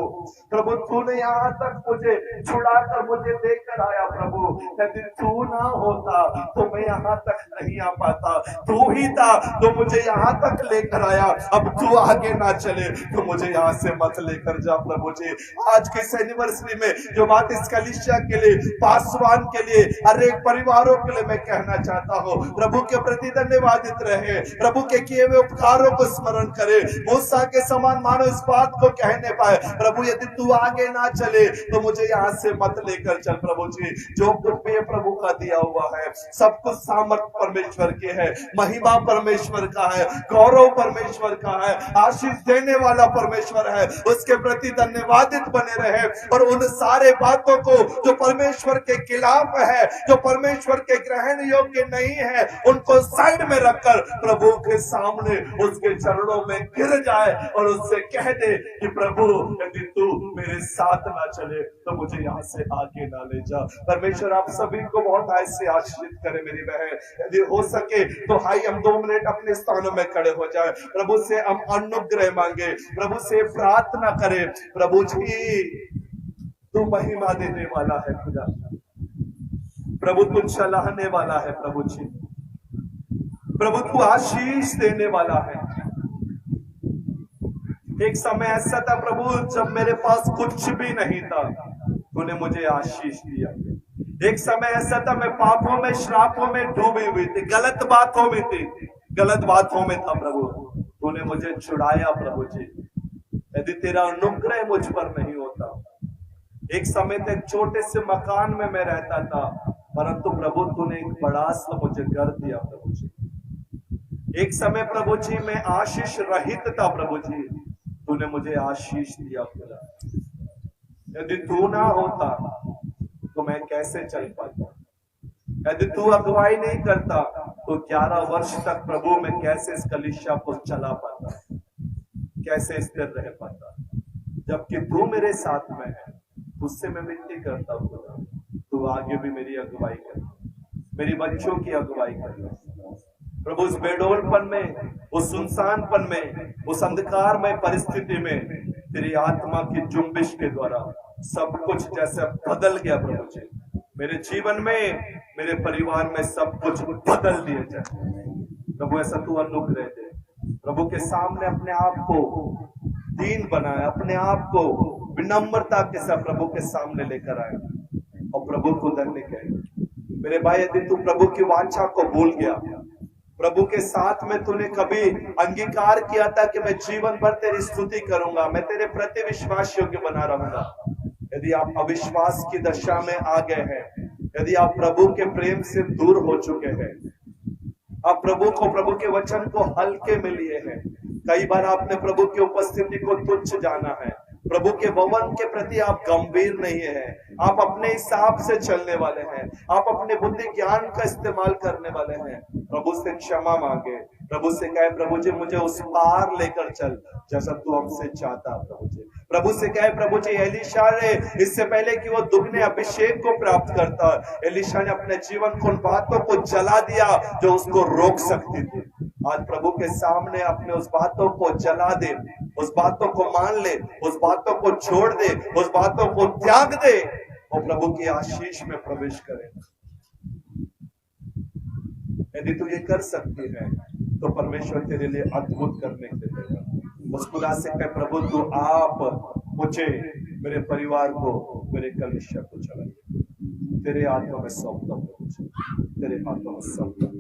प्रभु तूने यहाँ तक मुझे छुड़ाकर मुझे लेकर आया प्रभु। यदि तू ना होता तो मैं यहाँ तक नहीं आ पाता, तू ही था तो मुझे यहाँ तक लेकर आया। अब तू आगे ना चले तो मुझे यहाँ से मत लेकर जा प्रभु जी। आज के इस एनिवर्सरी में जो बात इस कलीसिया के लिए, पासवान के लिए, हर एक परिवारों के लिए मैं कहना चाहता हूँ, प्रभु के प्रति धन्यवादित रहे, प्रभु के किए हुए उपकारों को स्मरण करे, मूसा के समान मानो इस बात को कहने पाए, प्रभु यदि तू आगे ना चले तो मुझे यहाँ से मत लेकर चल प्रभु जी। जो कुछ भी प्रभु का दिया हुआ है सब कुछ सामर्थ परमेश्वर के है, महिमा परमेश्वर का है, गौरव परमेश्वर का है, आशीष देने वाला परमेश्वर है, उसके प्रति धन्यवादित बने रहे। और उन सारे बातों को जो परमेश्वर के खिलाफ है, जो परमेश्वर के ग्रहण योग्य नहीं है, उनको साइड में रखकर प्रभु के सामने उसके चरणों में गिर जाए और उससे कह दे कि प्रभु यदि तू मेरे साथ ना चले तो मुझे यहाँ से आगे ना ले जा। परमेश्वर आप सभी को बहुत ऐसे आशीर्वाद करे मेरी बहन। यदि हो सके तो हम 2 मिनट अपने स्थानों में खड़े हो जाए, प्रभु से हम अनुग्रह मांगे, प्रभु से प्रार्थना करें, प्रभु जी तू महिमा देने वाला है खुदा, प्रभु तू चलाने वाला है प्रभु जी, प्रभु तू आशीष देने वाला है। एक समय ऐसा था प्रभु जब मेरे पास कुछ भी नहीं था, तूने मुझे आशीष दिया। एक समय ऐसा था मैं पापों में, श्रापों में डूबी हुई थी, गलत बातों में थी, गलत बातों में था प्रभु, तूने मुझे छुड़ाया प्रभु जी। यदि तेरा अनुग्रह मुझ पर नहीं होता, एक समय तक छोटे से मकान में मैं रहता था, परंतु प्रभु तूने एक बड़ा सा मुझे घर दिया प्रभु जी। एक समय प्रभु जी मैं आशीष रहित था प्रभु जी, तूने मुझे आशीष दिया खुदा। यदि तू ना होता तो मैं कैसे चल पाता, यदि तू अगुवाई नहीं करता तो 11 वर्ष तक प्रभु में कैसे इस कलीसिया को चला पाता, कैसे स्थिर रह पाता। जबकि तू मेरे साथ में है, उससे मैं विनती करता हूँ तू आगे भी मेरी अगुवाई कर, मेरी बच्चों की अगुवाई कर प्रभु। उस बेडोलपन में, उस सुनसानपन में, उस अंधकारमय परिस्थिति में तेरी आत्मा की जुम्बिश के द्वारा सब कुछ जैसे बदल गया प्रभु जी। मेरे जीवन में, मेरे परिवार में सब कुछ बदल दिए जाए प्रभु। ऐसा तू अनुग्रह दे प्रभु। के सामने अपने आप को दीन बनाए, अपने आप को विनम्रता के साथ प्रभु के सामने लेकर आए और प्रभु को धन्य कहे। मेरे भाई, यदि तू प्रभु की वाचा को भूल गया, प्रभु के साथ में तूने कभी अंगीकार किया था कि मैं जीवन भर तेरी स्तुति करूंगा, मैं तेरे प्रति विश्वास योग्य बना रहूंगा। यदि आप अविश्वास की दशा में आ गए हैं, यदि आप प्रभु के प्रेम से दूर हो चुके हैं, आप प्रभु को, प्रभु के वचन को हल्के में लिए हैं, कई बार आपने प्रभु की उपस्थिति को तुच्छ जाना है, प्रभु के भवन के प्रति आप गंभीर नहीं है, आप अपने हिसाब से चलने वाले हैं, आप अपने बुद्धि ज्ञान का इस्तेमाल करने वाले हैं, प्रभु से क्षमा मांगे, प्रभु से कहे प्रभु जी मुझे उस पार लेकर चल जैसा तू हमसे चाहता प्रभु जी। प्रभु से कहे प्रभु जी, एलीशा ने इससे पहले कि वो दुगने अभिषेक को प्राप्त करता, एलीशा ने अपने जीवन को उन बातों को जला दिया जो उसको रोक सकती थी। आज प्रभु के सामने अपने उस बातों को जला दे, उस बातों को मान ले, उस बातों को छोड़ दे, उस बातों को त्याग दे और प्रभु की आशीष में प्रवेश करे। यदि तू ये कर सकती है तो परमेश्वर तेरे लिए अद्भुत करने के लिए मुस्कुरा से कहे प्रभु तू आप मुझे, मेरे परिवार को, मेरे कलीसिया को चलाइए, तेरे हाथों में सौंपता हूं, तेरे हाथों में सौंपता हूं।